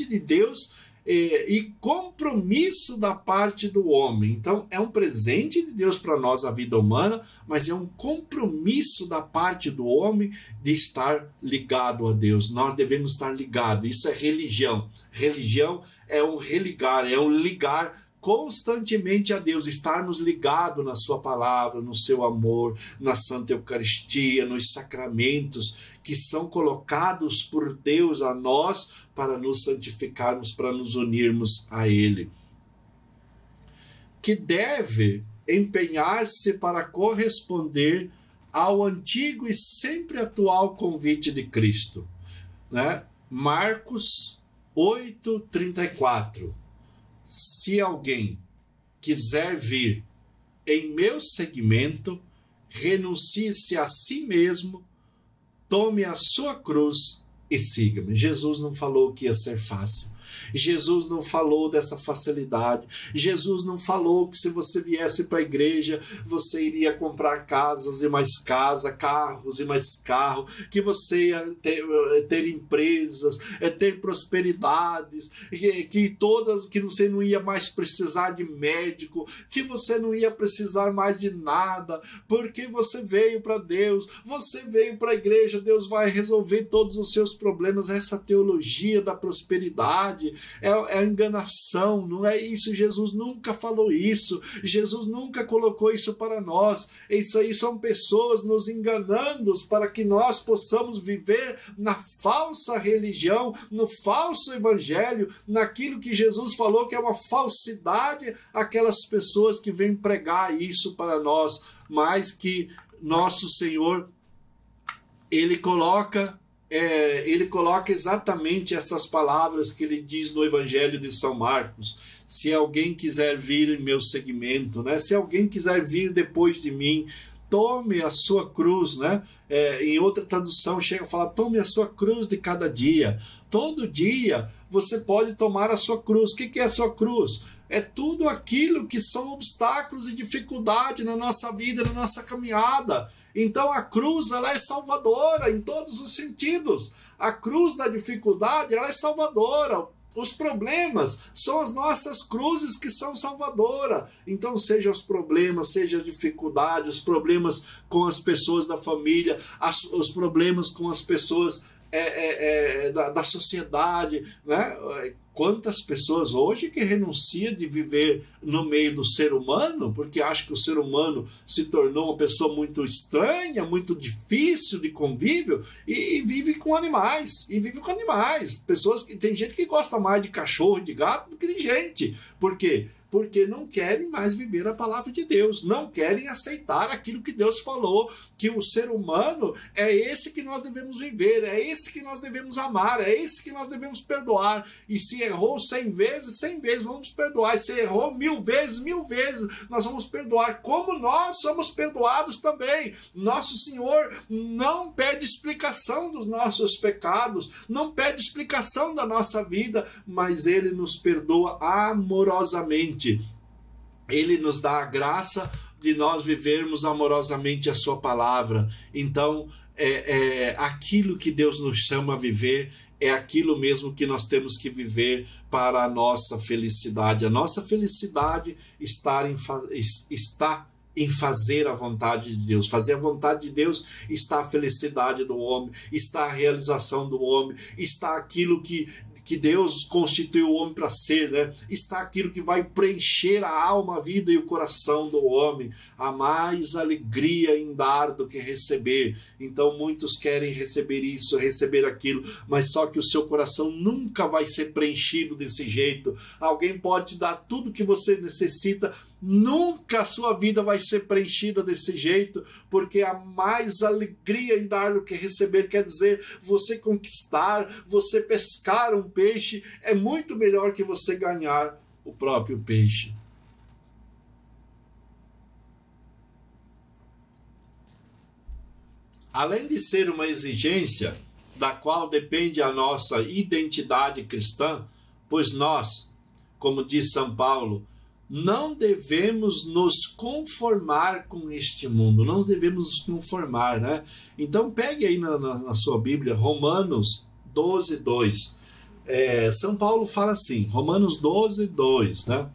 de Deus e compromisso da parte do homem. Então, é um presente de Deus para nós a vida humana, mas é um compromisso da parte do homem de estar ligado a Deus. Nós devemos estar ligados. Isso é religião. Religião é um religar, é um ligar constantemente a Deus, estarmos ligados na sua palavra, no seu amor, na Santa Eucaristia, nos sacramentos que são colocados por Deus a nós para nos santificarmos, para nos unirmos a Ele. Que deve empenhar-se para corresponder ao antigo e sempre atual convite de Cristo, né? Marcos 8:34. Se alguém quiser vir em meu seguimento, renuncie-se a si mesmo, tome a sua cruz e siga-me. Jesus não falou que ia ser fácil. Jesus não falou dessa facilidade. Jesus não falou que se você viesse para a igreja, você iria comprar casas e mais casa, carros e mais carro, que você ia ter empresas, ter prosperidades, que você não ia mais precisar de médico, que você não ia precisar mais de nada, porque você veio para Deus, você veio para a igreja, Deus vai resolver todos os seus problemas. Essa teologia da prosperidade é a enganação, não é isso. Jesus nunca falou isso, Jesus nunca colocou isso para nós. Isso aí são pessoas nos enganando para que nós possamos viver na falsa religião, no falso evangelho, naquilo que Jesus falou que é uma falsidade, aquelas pessoas que vêm pregar isso para nós, mas que nosso Senhor, ele coloca exatamente essas palavras que ele diz no Evangelho de São Marcos: se alguém quiser vir em meu seguimento, né? Se alguém quiser vir depois de mim, tome a sua cruz, né? Em outra tradução chega a falar: tome a sua cruz de cada dia. Todo dia você pode tomar a sua cruz. O que é a sua cruz? É tudo aquilo que são obstáculos e dificuldade na nossa vida, na nossa caminhada. Então a cruz, ela é salvadora em todos os sentidos. A cruz da dificuldade, ela é salvadora. Os problemas são as nossas cruzes que são salvadoras. Então, seja os problemas, seja as dificuldades, os problemas com as pessoas da família, os problemas com as pessoas da sociedade, né? Quantas pessoas hoje que renunciam de viver no meio do ser humano, porque acham que o ser humano se tornou uma pessoa muito estranha, muito difícil de convívio, e vive com animais, pessoas que tem gente que gosta mais de cachorro e de gato do que de gente. Por quê? Porque não querem mais viver a palavra de Deus, não querem aceitar aquilo que Deus falou, que o ser humano é esse que nós devemos viver, é esse que nós devemos amar, é esse que nós devemos perdoar. E se errou 100 vezes, 100 vezes vamos perdoar. E se errou 1000 vezes, 1000 vezes nós vamos perdoar, como nós somos perdoados também. Nosso Senhor não pede explicação dos nossos pecados, não pede explicação da nossa vida, mas Ele nos perdoa amorosamente. Ele nos dá a graça de nós vivermos amorosamente a sua palavra. Então, aquilo que Deus nos chama a viver é aquilo mesmo que nós temos que viver para a nossa felicidade. A nossa felicidade está em fazer a vontade de Deus. Fazer a vontade de Deus está a felicidade do homem, está a realização do homem, está aquilo que Deus constituiu o homem para ser, né? Está aquilo que vai preencher a alma, a vida e o coração do homem. Há mais alegria em dar do que receber. Então muitos querem receber isso, receber aquilo, mas só que o seu coração nunca vai ser preenchido desse jeito. Alguém pode te dar tudo que você necessita, nunca a sua vida vai ser preenchida desse jeito, porque há mais alegria em dar do que receber. Quer dizer, você conquistar, você pescar um peixe é muito melhor que você ganhar o próprio peixe. Além de ser uma exigência da qual depende a nossa identidade cristã, pois nós, como diz São Paulo, não devemos nos conformar com este mundo, não devemos nos conformar, né? Então pegue aí na sua Bíblia, Romanos 12, 2. São Paulo fala assim, Romanos 12, 2, né?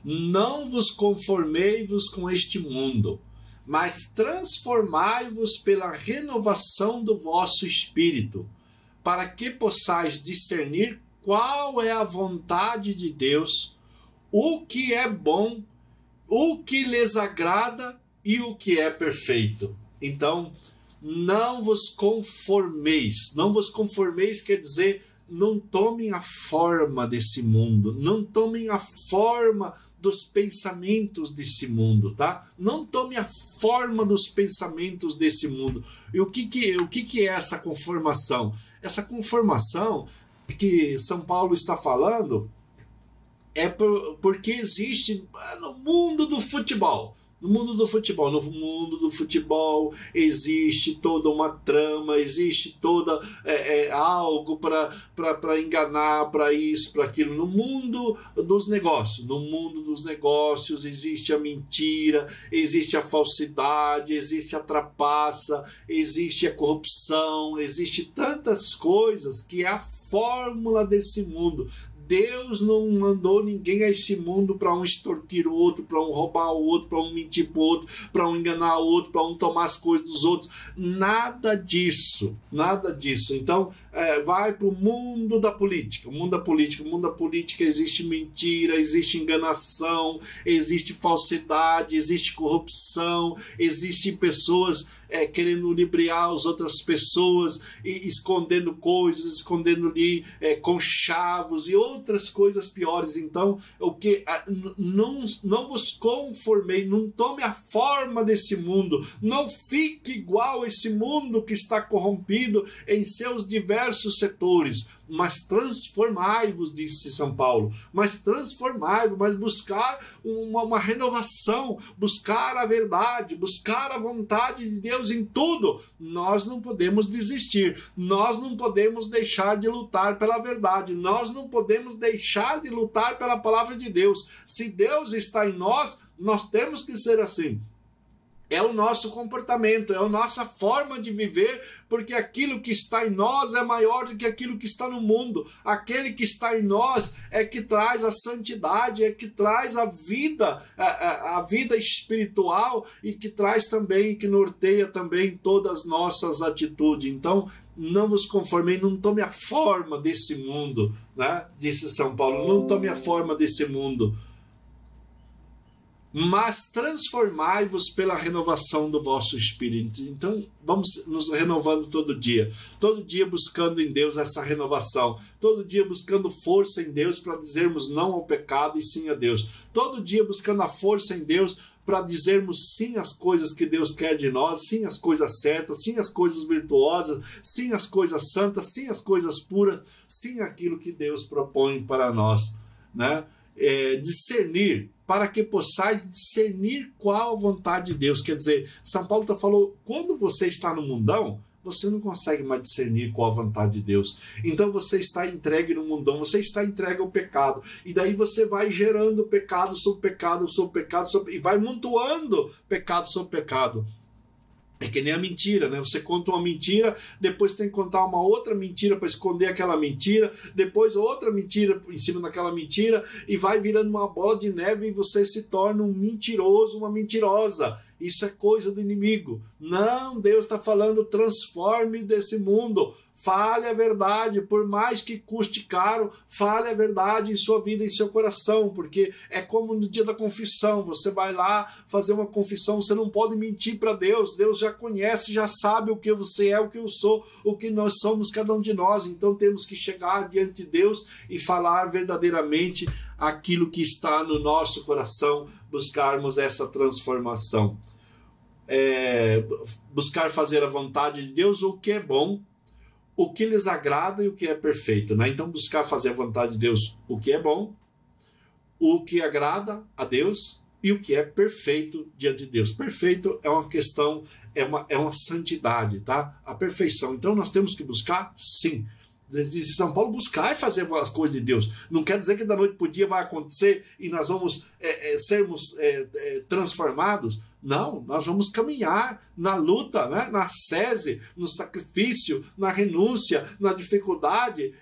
Não vos conformei-vos com este mundo, mas transformai-vos pela renovação do vosso espírito, para que possais discernir qual é a vontade de Deus, o que é bom, o que lhes agrada e o que é perfeito. Então, não vos conformeis. Não vos conformeis quer dizer, não tomem a forma desse mundo, não tomem a forma dos pensamentos desse mundo, tá? Não tomem a forma dos pensamentos desse mundo. E o que é essa conformação? Essa conformação que São Paulo está falando porque existe no mundo do futebol. No mundo do futebol existe toda uma trama, existe toda algo para enganar, para isso, para aquilo. No mundo dos negócios existe a mentira, existe a falsidade, existe a trapaça, existe a corrupção, existe tantas coisas que é a fórmula desse mundo. Deus não mandou ninguém a esse mundo para um extorquir o outro, para um roubar o outro, para um mentir para o outro, para um enganar o outro, para um tomar as coisas dos outros. Nada disso, nada disso. Então, vai para o mundo da política. O mundo da política existe mentira, existe enganação, existe falsidade, existe corrupção, existem pessoas querendo ludibriar as outras pessoas, e escondendo coisas, escondendo-lhe conchavos e outras coisas piores. Então, não vos conformei, não tome a forma desse mundo, não fique igual a esse mundo que está corrompido em seus diversos setores, mas transformai-vos, disse São Paulo, mas transformai-vos, mas buscar uma renovação, buscar a verdade, buscar a vontade de Deus em tudo. Nós não podemos desistir, nós não podemos deixar de lutar pela verdade, nós não podemos deixar de lutar pela palavra de Deus. Se Deus está em nós, nós temos que ser assim. É o nosso comportamento, é a nossa forma de viver, porque aquilo que está em nós é maior do que aquilo que está no mundo. Aquele que está em nós é que traz a santidade, é que traz a vida espiritual, e que traz também, que norteia também todas as nossas atitudes. Então, não vos conformei, não tome a forma desse mundo, né? Disse São Paulo, não tome a forma desse mundo, mas transformai-vos pela renovação do vosso espírito. Então, vamos nos renovando todo dia buscando em Deus essa renovação, todo dia buscando força em Deus para dizermos não ao pecado e sim a Deus, todo dia buscando a força em Deus para dizermos sim às coisas que Deus quer de nós, sim às coisas certas, sim às coisas virtuosas, sim às coisas santas, sim às coisas puras, sim àquilo que Deus propõe para nós, né? Discernir, para que possais discernir qual a vontade de Deus. Quer dizer, São Paulo falou, quando você está no mundão, você não consegue mais discernir qual a vontade de Deus. Então você está entregue no mundão, você está entregue ao pecado, e daí você vai gerando pecado sobre pecado, sobre pecado, e vai amontoando pecado sobre pecado. É que nem a mentira, né? Você conta uma mentira, depois tem que contar uma outra mentira para esconder aquela mentira, depois outra mentira em cima daquela mentira, e vai virando uma bola de neve, e você se torna um mentiroso, uma mentirosa. Isso é coisa do inimigo. Não, Deus está falando, transforme desse mundo. Fale a verdade, por mais que custe caro, fale a verdade em sua vida, em seu coração, porque é como no dia da confissão, você vai lá fazer uma confissão, você não pode mentir para Deus, Deus já conhece, já sabe o que você é, o que eu sou, o que nós somos, cada um de nós. Então temos que chegar diante de Deus e falar verdadeiramente aquilo que está no nosso coração, buscarmos essa transformação. Buscar fazer a vontade de Deus, o que é bom, o que lhes agrada e o que é perfeito, né? Então buscar fazer a vontade de Deus, o que é bom, o que agrada a Deus e o que é perfeito diante de Deus. Perfeito é uma questão, é uma santidade, tá? A perfeição. Então nós temos que buscar, sim, de São Paulo buscar e fazer as coisas de Deus. Não quer dizer que da noite para o dia vai acontecer e nós vamos sermos transformados. Não, nós vamos caminhar na luta, né? Na sese, no sacrifício, na renúncia, na dificuldade,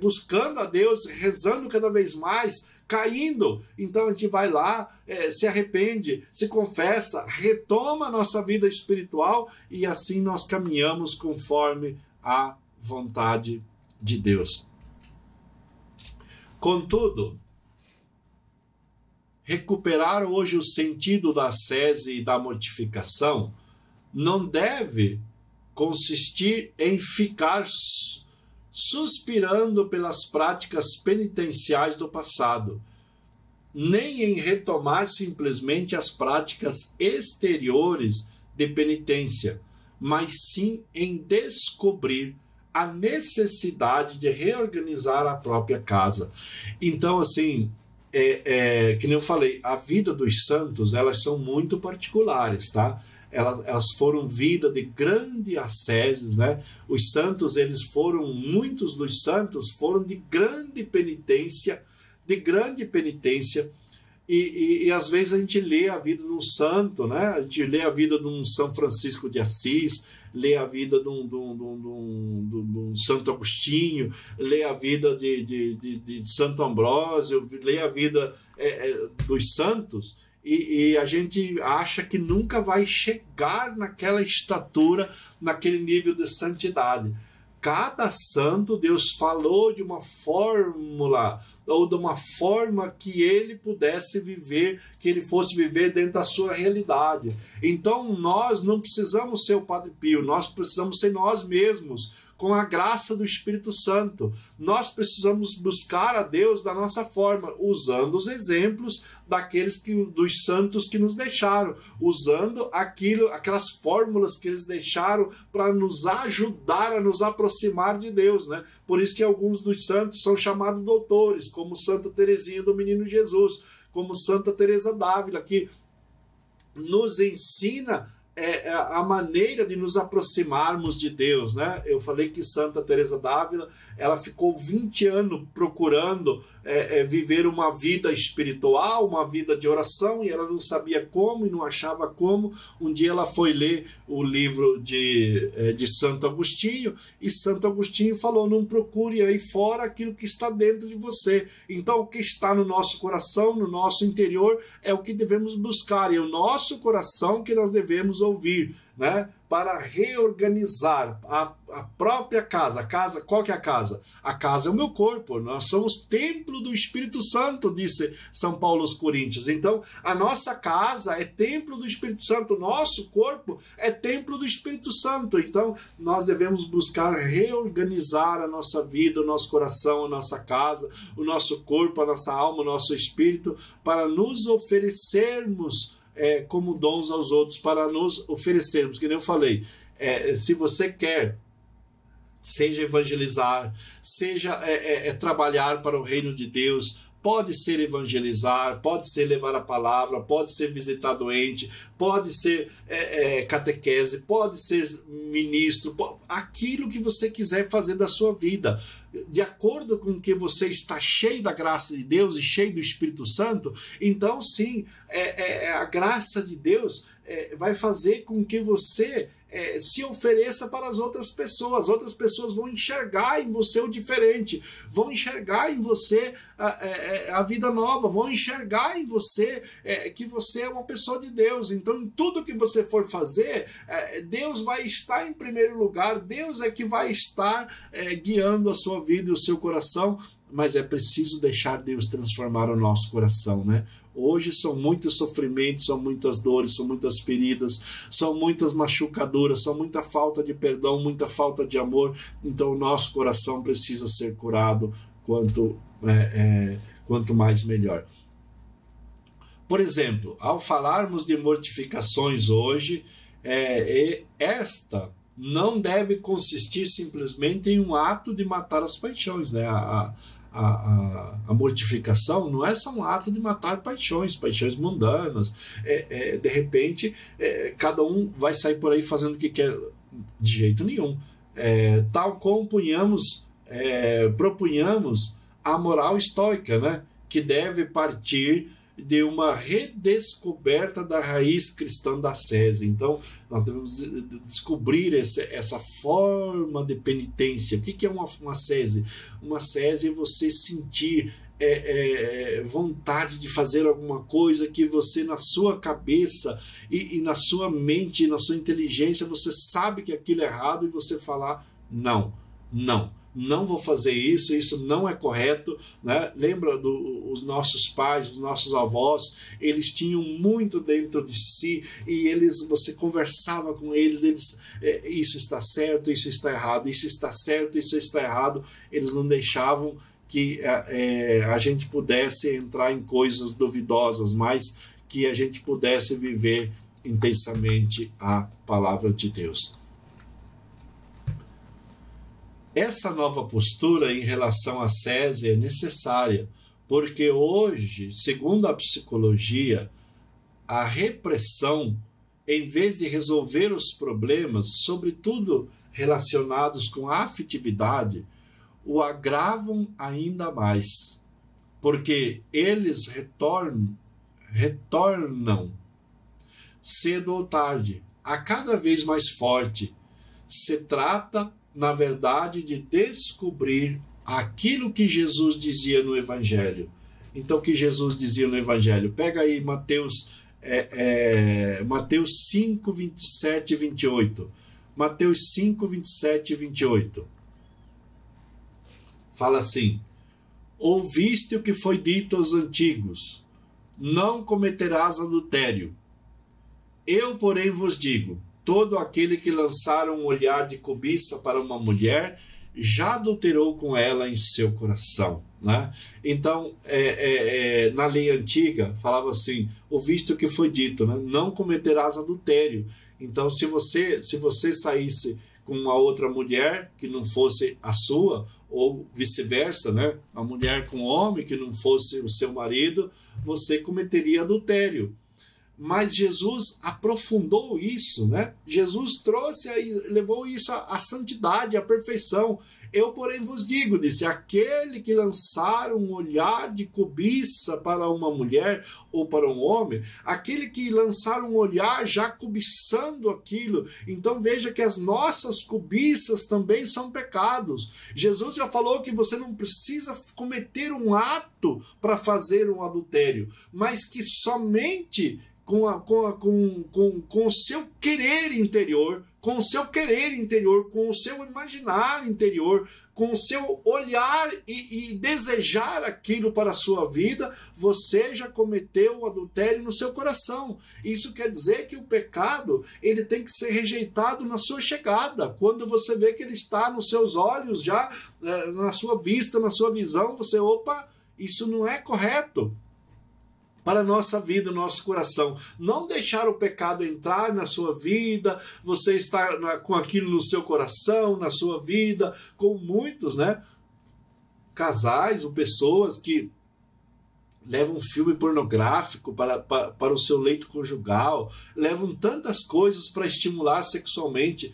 buscando a Deus, rezando cada vez mais, caindo. Então a gente vai lá, se arrepende, se confessa, retoma a nossa vida espiritual e assim nós caminhamos conforme a vontade de Deus. Contudo, recuperar hoje o sentido da ascese e da mortificação não deve consistir em ficar suspirando pelas práticas penitenciais do passado, nem em retomar simplesmente as práticas exteriores de penitência, mas sim em descobrir a necessidade de reorganizar a própria casa. Então, assim, que nem eu falei, a vida dos santos, elas são muito particulares, tá? Elas foram vida de grande asceses, né? Os santos, muitos dos santos foram de grande penitência, e às vezes a gente lê a vida de um santo, né? A gente lê a vida de um São Francisco de Assis, lê a vida de um Santo Agostinho, lê a vida de Santo Ambrósio, lê a vida dos santos, e a gente acha que nunca vai chegar naquela estatura, naquele nível de santidade. Cada santo, Deus falou de uma fórmula, ou de uma forma que ele pudesse viver, que ele fosse viver dentro da sua realidade. Então nós não precisamos ser o Padre Pio, nós precisamos ser nós mesmos, com a graça do Espírito Santo. Nós precisamos buscar a Deus da nossa forma, usando os exemplos dos santos que nos deixaram, usando aquelas fórmulas que eles deixaram para nos ajudar a nos aproximar de Deus, né? Por isso que alguns dos santos são chamados doutores, como Santa Teresinha do Menino Jesus, como Santa Teresa d'Ávila, que nos ensina a maneira de nos aproximarmos de Deus, né? Eu falei que Santa Teresa d'Ávila, ela ficou 20 anos procurando viver uma vida espiritual, uma vida de oração, e ela não sabia como e não achava como. Um dia ela foi ler o livro de Santo Agostinho, e Santo Agostinho falou: não procure aí fora aquilo que está dentro de você. Então o que está no nosso coração, no nosso interior, é o que devemos buscar, e é o nosso coração que nós devemos ouvir, né? Para reorganizar a própria casa. A casa, qual que é a casa? A casa é o meu corpo. Nós somos templo do Espírito Santo, disse São Paulo aos Coríntios. Então, a nossa casa é templo do Espírito Santo. O nosso corpo é templo do Espírito Santo. Então, nós devemos buscar reorganizar a nossa vida, o nosso coração, a nossa casa, o nosso corpo, a nossa alma, o nosso espírito, para nos oferecermos como dons aos outros, para nos oferecermos, que nem eu falei, se você quer, seja evangelizar, seja trabalhar para o reino de Deus, pode ser evangelizar, pode ser levar a palavra, pode ser visitar doente, pode ser catequese, pode ser ministro, aquilo que você quiser fazer da sua vida, de acordo com que você está cheio da graça de Deus e cheio do Espírito Santo. Então sim, a graça de Deus vai fazer com que você se ofereça para as outras pessoas vão enxergar em você o diferente, vão enxergar em você a vida nova, vão enxergar em você que você é uma pessoa de Deus. Então em tudo que você for fazer, Deus vai estar em primeiro lugar, Deus é que vai estar guiando a sua vida e o seu coração, mas é preciso deixar Deus transformar o nosso coração, né? Hoje são muitos sofrimentos, são muitas dores, são muitas feridas, são muitas machucaduras, são muita falta de perdão, muita falta de amor. Então o nosso coração precisa ser curado quanto mais melhor. Por exemplo, ao falarmos de mortificações hoje, esta não deve consistir simplesmente em um ato de matar as paixões, né? A mortificação não é só um ato de matar paixões mundanas. De repente, cada um vai sair por aí fazendo o que quer, de jeito nenhum. Tal como punhamos propunhamos a moral estoica, né? Que deve partir de uma redescoberta da raiz cristã da ascese. Então, nós devemos descobrir essa forma de penitência. O que é uma ascese? Uma ascese é você sentir vontade de fazer alguma coisa que você, na sua cabeça e na sua mente, na sua inteligência, você sabe que aquilo é errado e você falar, não vou fazer isso, isso não é correto, né? Lembra os nossos pais, os nossos avós, eles tinham muito dentro de si e você conversava com eles, isso está certo, isso está errado, isso está certo, isso está errado, eles não deixavam que a gente pudesse entrar em coisas duvidosas, mas que a gente pudesse viver intensamente a palavra de Deus. Essa nova postura em relação à ascese é necessária, porque hoje, segundo a psicologia, a repressão, em vez de resolver os problemas, sobretudo relacionados com a afetividade, o agravam ainda mais, porque eles retornam cedo ou tarde, a cada vez mais forte. Se trata, na verdade, de descobrir aquilo que Jesus dizia no Evangelho. Então, o que Jesus dizia no Evangelho? Pega aí Mateus 5, 27 e 28. Mateus 5, 27 e 28. Fala assim: ouviste o que foi dito aos antigos, não cometerás adultério. Eu, porém, vos digo, todo aquele que lançar um olhar de cobiça para uma mulher, já adulterou com ela em seu coração. Né? Então, na lei antiga, falava assim, ouviste o que foi dito, né? Não cometerás adultério. Então, se você saísse com uma outra mulher que não fosse a sua, ou vice-versa, né? A mulher com um homem que não fosse o seu marido, você cometeria adultério. Mas Jesus aprofundou isso, né? Jesus levou isso à santidade, à perfeição. Eu, porém, vos digo, disse, aquele que lançar um olhar de cobiça para uma mulher ou para um homem, aquele que lançar um olhar já cobiçando aquilo, então veja que as nossas cobiças também são pecados. Jesus já falou que você não precisa cometer um ato para fazer um adultério, mas que somente com o seu querer interior, com o seu imaginar interior, com o seu olhar e desejar aquilo para a sua vida, você já cometeu o adultério no seu coração. Isso quer dizer que o pecado ele tem que ser rejeitado na sua chegada. Quando você vê que ele está nos seus olhos, já na sua vista, na sua visão, você, isso não é correto para a nossa vida, nosso coração. Não deixar o pecado entrar na sua vida, você está com aquilo no seu coração, na sua vida, com muitos, né? Casais ou pessoas que levam filme pornográfico para o seu leito conjugal, levam tantas coisas para estimular sexualmente.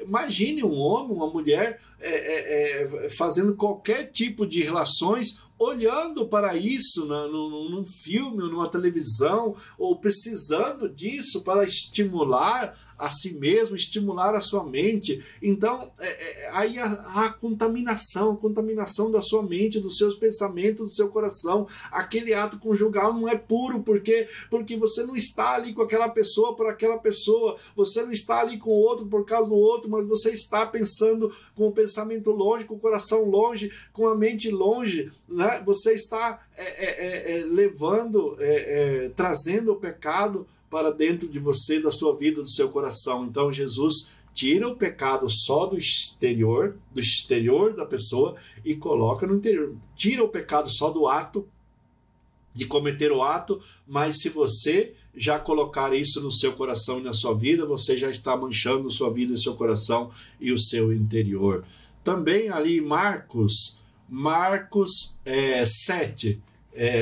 Imagine um homem, uma mulher fazendo qualquer tipo de relações, olhando para isso num filme, ou numa televisão, ou precisando disso para estimular a si mesmo, estimular a sua mente. Então, aí a contaminação da sua mente, dos seus pensamentos, do seu coração. Aquele ato conjugal não é puro, porque você não está ali com aquela pessoa por aquela pessoa, você não está ali com o outro por causa do outro, mas você está pensando com o pensamento longe, com o coração longe, com a mente longe, né? Você está trazendo o pecado para dentro de você, da sua vida, do seu coração. Então Jesus tira o pecado só do exterior da pessoa e coloca no interior. Tira o pecado só do ato, de cometer o ato, mas se você já colocar isso no seu coração e na sua vida, você já está manchando sua vida, seu coração e o seu interior. Também ali Marcos 7,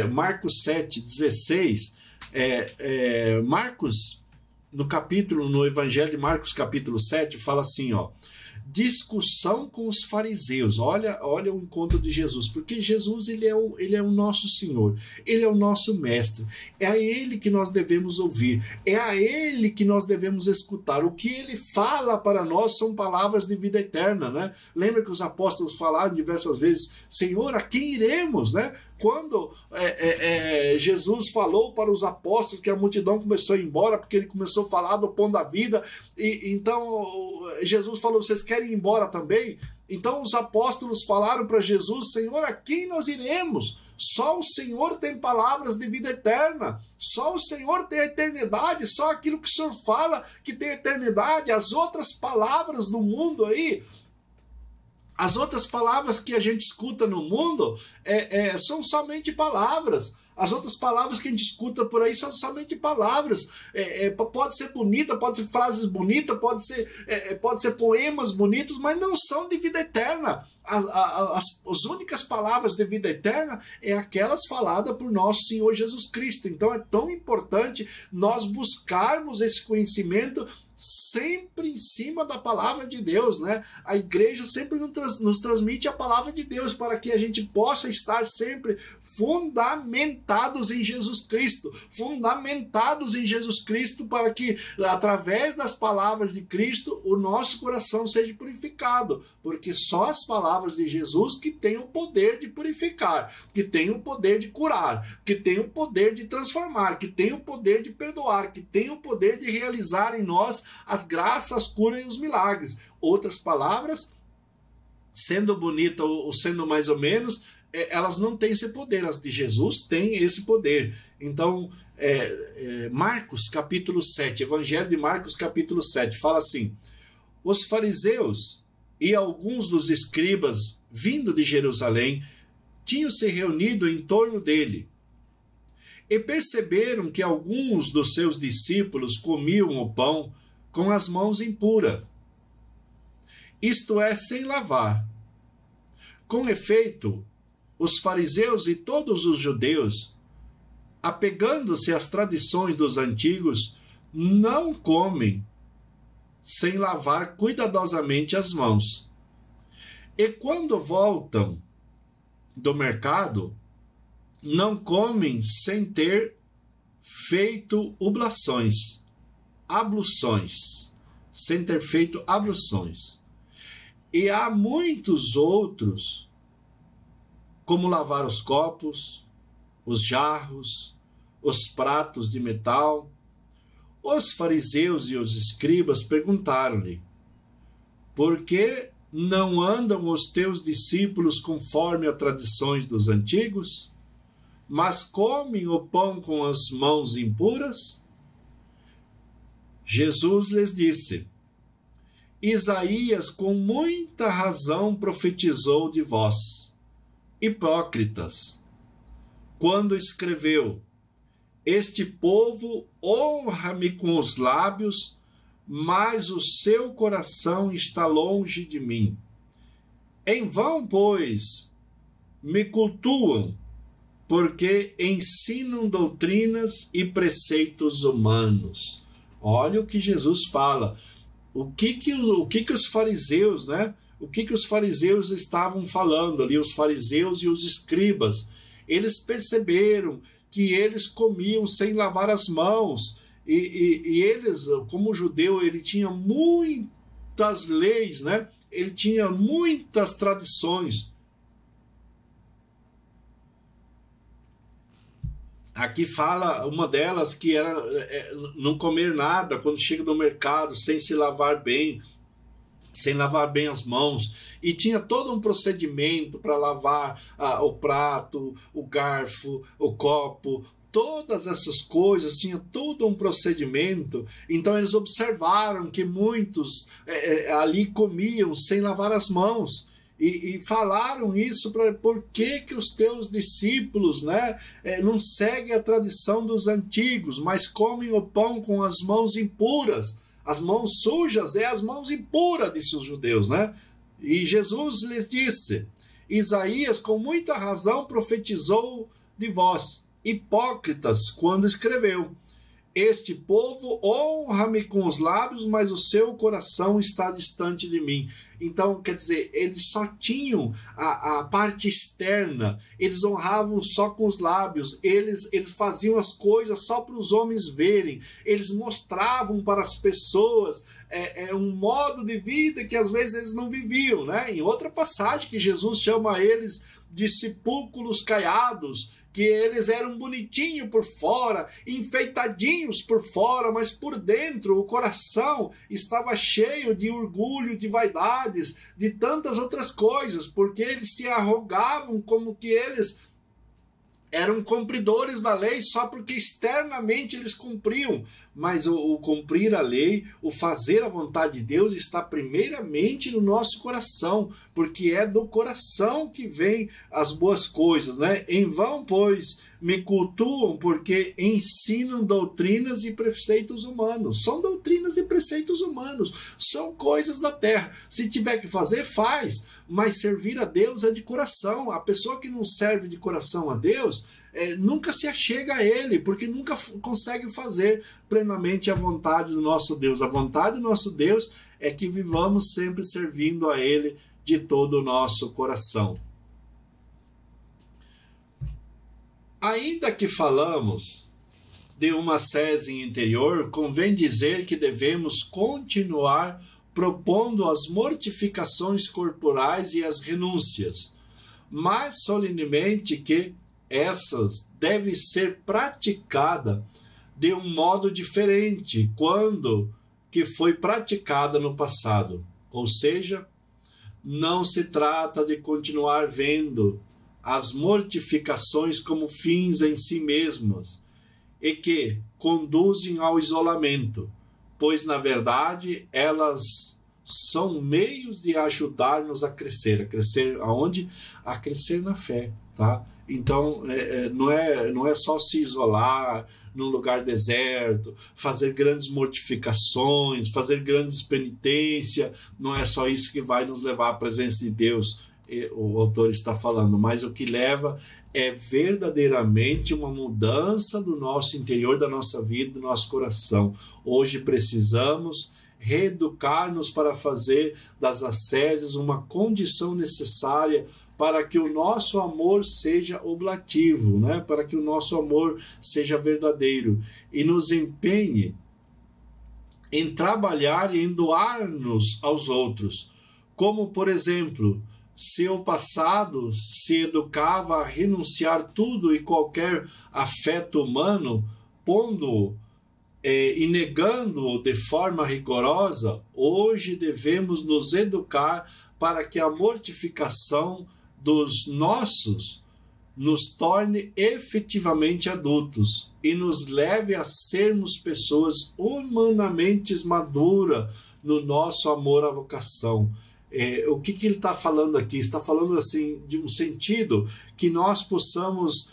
Marcos 7, 16, Marcos, no Evangelho de Marcos, capítulo 7, fala assim, discussão com os fariseus. Olha o encontro de Jesus, porque Jesus ele é o nosso Senhor, ele é o nosso mestre, é a ele que nós devemos ouvir, é a ele que nós devemos escutar. O que ele fala para nós são palavras de vida eterna, né? Lembra que os apóstolos falaram diversas vezes: Senhor, a quem iremos, né? Quando Jesus falou para os apóstolos que a multidão começou a ir embora, porque ele começou a falar do pão da vida, e então Jesus falou: vocês querem ir embora também? Então os apóstolos falaram para Jesus: Senhor, a quem nós iremos? Só o Senhor tem palavras de vida eterna, só o Senhor tem a eternidade, só aquilo que o Senhor fala que tem eternidade. As outras palavras do mundo aí, as outras palavras que a gente escuta no mundo são somente palavras. As outras palavras que a gente escuta por aí são somente palavras. Pode ser bonita, pode ser frases bonitas, pode ser poemas bonitos, mas não são de vida eterna. As únicas palavras de vida eterna é aquelas faladas por nosso Senhor Jesus Cristo. Então é tão importante nós buscarmos esse conhecimento sempre em cima da palavra de Deus, né? A igreja sempre nos transmite a palavra de Deus para que a gente possa estar sempre fundamentados em Jesus Cristo, para que através das palavras de Cristo o nosso coração seja purificado, porque só as palavras de Jesus que têm o poder de purificar, que têm o poder de curar, que têm o poder de transformar, que têm o poder de perdoar, que têm o poder de realizar em nós as graças, as curas e os milagres. Outras palavras, sendo bonita ou sendo mais ou menos, elas não têm esse poder. As de Jesus têm esse poder. Então, Marcos capítulo 7, Evangelho de Marcos capítulo 7, fala assim: os fariseus e alguns dos escribas, vindo de Jerusalém, tinham se reunido em torno dele, e perceberam que alguns dos seus discípulos comiam o pão com as mãos impuras, isto é, sem lavar. Com efeito, os fariseus e todos os judeus, apegando-se às tradições dos antigos, não comem sem lavar cuidadosamente as mãos. E quando voltam do mercado, não comem sem ter feito abluções, sem ter feito abluções. E há muitos outros, como lavar os copos, os jarros, os pratos de metal. Os fariseus e os escribas perguntaram-lhe: por que não andam os teus discípulos conforme as tradições dos antigos, mas comem o pão com as mãos impuras? Jesus lhes disse: Isaías com muita razão profetizou de vós, hipócritas, quando escreveu: este povo honra-me com os lábios, mas o seu coração está longe de mim. Em vão, pois, me cultuam, porque ensinam doutrinas e preceitos humanos. Olha o que Jesus fala. O que os fariseus, né? O que os fariseus estavam falando ali, os fariseus e os escribas? Eles perceberam que eles comiam sem lavar as mãos. E eles, como judeu, ele tinha muitas leis, né? Ele tinha muitas tradições. Aqui fala uma delas que era não comer nada quando chega no mercado, sem se lavar bem, sem lavar bem as mãos. E tinha todo um procedimento para lavar o prato, o garfo, o copo, todas essas coisas, tinha todo um procedimento. Então eles observaram que muitos ali comiam sem lavar as mãos. E falaram isso para por que os teus discípulos, né, não seguem a tradição dos antigos, mas comem o pão com as mãos impuras. As mãos sujas é as mãos impuras, disse os judeus, né? E Jesus lhes disse: Isaías com muita razão profetizou de vós, hipócritas, quando escreveu: este povo honra-me com os lábios, mas o seu coração está distante de mim. Então, quer dizer, eles só tinham a parte externa, eles honravam só com os lábios, eles faziam as coisas só para os homens verem, eles mostravam para as pessoas um modo de vida que às vezes eles não viviam, né? Em outra passagem que Jesus chama eles de sepulcros caiados, que eles eram bonitinhos por fora, enfeitadinhos por fora, mas por dentro o coração estava cheio de orgulho, de vaidades, de tantas outras coisas, porque eles se arrogavam como que eles eram cumpridores da lei só porque externamente eles cumpriam, mas o cumprir a lei, o fazer a vontade de Deus está primeiramente no nosso coração, porque é do coração que vem as boas coisas, né? Em vão, pois, me cultuam porque ensinam doutrinas e preceitos humanos. São doutrinas e preceitos humanos, são coisas da terra. Se tiver que fazer, faz, mas servir a Deus é de coração. A pessoa que não serve de coração a Deus nunca se achega a Ele, porque nunca consegue fazer plenamente a vontade do nosso Deus. A vontade do nosso Deus é que vivamos sempre servindo a Ele de todo o nosso coração. Ainda que falamos de uma ascese interior, convém dizer que devemos continuar propondo as mortificações corporais e as renúncias, mas solenemente que essas devem ser praticadas de um modo diferente quando que foi praticada no passado. Ou seja, não se trata de continuar vendo as mortificações como fins em si mesmas e que conduzem ao isolamento, pois na verdade elas são meios de ajudar-nos a crescer aonde? A crescer na fé, tá? Então não é só se isolar num lugar deserto, fazer grandes mortificações, fazer grandes penitências, não é só isso que vai nos levar à presença de Deus. O autor está falando, mas o que leva é verdadeiramente uma mudança do nosso interior, da nossa vida, do nosso coração. Hoje precisamos reeducar-nos para fazer das asceses uma condição necessária para que o nosso amor seja oblativo, né? Para que o nosso amor seja verdadeiro e nos empenhe em trabalhar e em doar-nos aos outros. Como, por exemplo, seu passado se educava a renunciar tudo e qualquer afeto humano, pondo-o e negando-o de forma rigorosa, hoje devemos nos educar para que a mortificação dos nossos nos torne efetivamente adultos e nos leve a sermos pessoas humanamente maduras no nosso amor à vocação. O que ele está falando aqui? Está falando assim de um sentido que nós possamos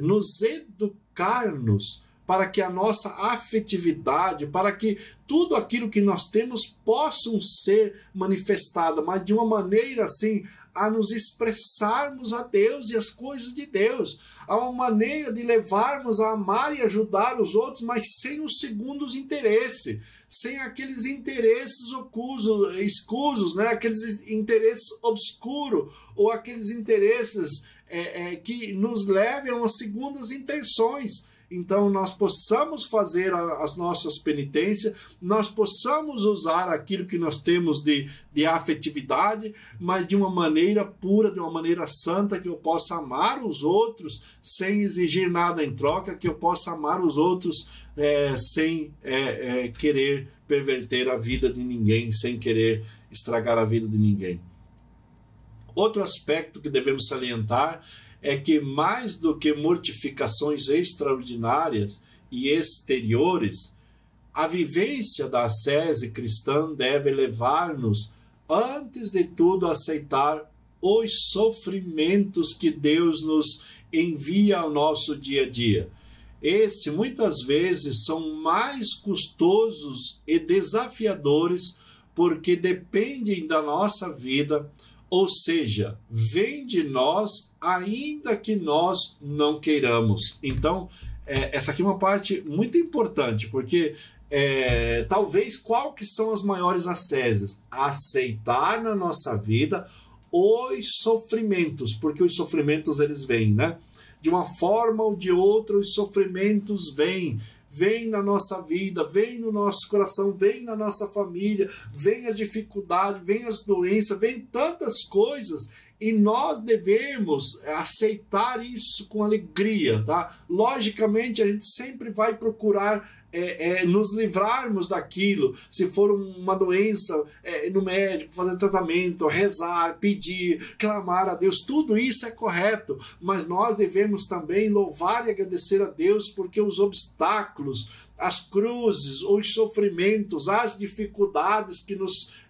nos educar-nos para que a nossa afetividade, para que tudo aquilo que nós temos possam ser manifestada, mas de uma maneira assim a nos expressarmos a Deus e as coisas de Deus, a uma maneira de levarmos a amar e ajudar os outros, mas sem os segundos interesses, sem aqueles interesses escusos, né? Aqueles interesses obscuros, ou aqueles interesses que nos levem a umas segundas intenções. Então, nós possamos fazer as nossas penitências, nós possamos usar aquilo que nós temos de afetividade, mas de uma maneira pura, de uma maneira santa, que eu possa amar os outros sem exigir nada em troca, que eu possa amar os outros sem querer perverter a vida de ninguém, sem querer estragar a vida de ninguém. Outro aspecto que devemos salientar é que mais do que mortificações extraordinárias e exteriores, a vivência da ascese cristã deve levar-nos, antes de tudo, a aceitar os sofrimentos que Deus nos envia ao nosso dia a dia. Esses, muitas vezes, são mais custosos e desafiadores porque dependem da nossa vida, ou seja, vem de nós, ainda que nós não queiramos. Então, essa aqui é uma parte muito importante, porque talvez qual que são as maiores asceses? Aceitar na nossa vida os sofrimentos, porque os sofrimentos eles vêm, né? De uma forma ou de outra, os sofrimentos vêm na nossa vida, vem no nosso coração, vem na nossa família, vem as dificuldades, vem as doenças, vem tantas coisas, e nós devemos aceitar isso com alegria, tá? Logicamente, a gente sempre vai procurar nos livrarmos daquilo, se for uma doença, no médico, fazer tratamento, rezar, pedir, clamar a Deus, tudo isso é correto, mas nós devemos também louvar e agradecer a Deus, porque os obstáculos, as cruzes, os sofrimentos, as dificuldades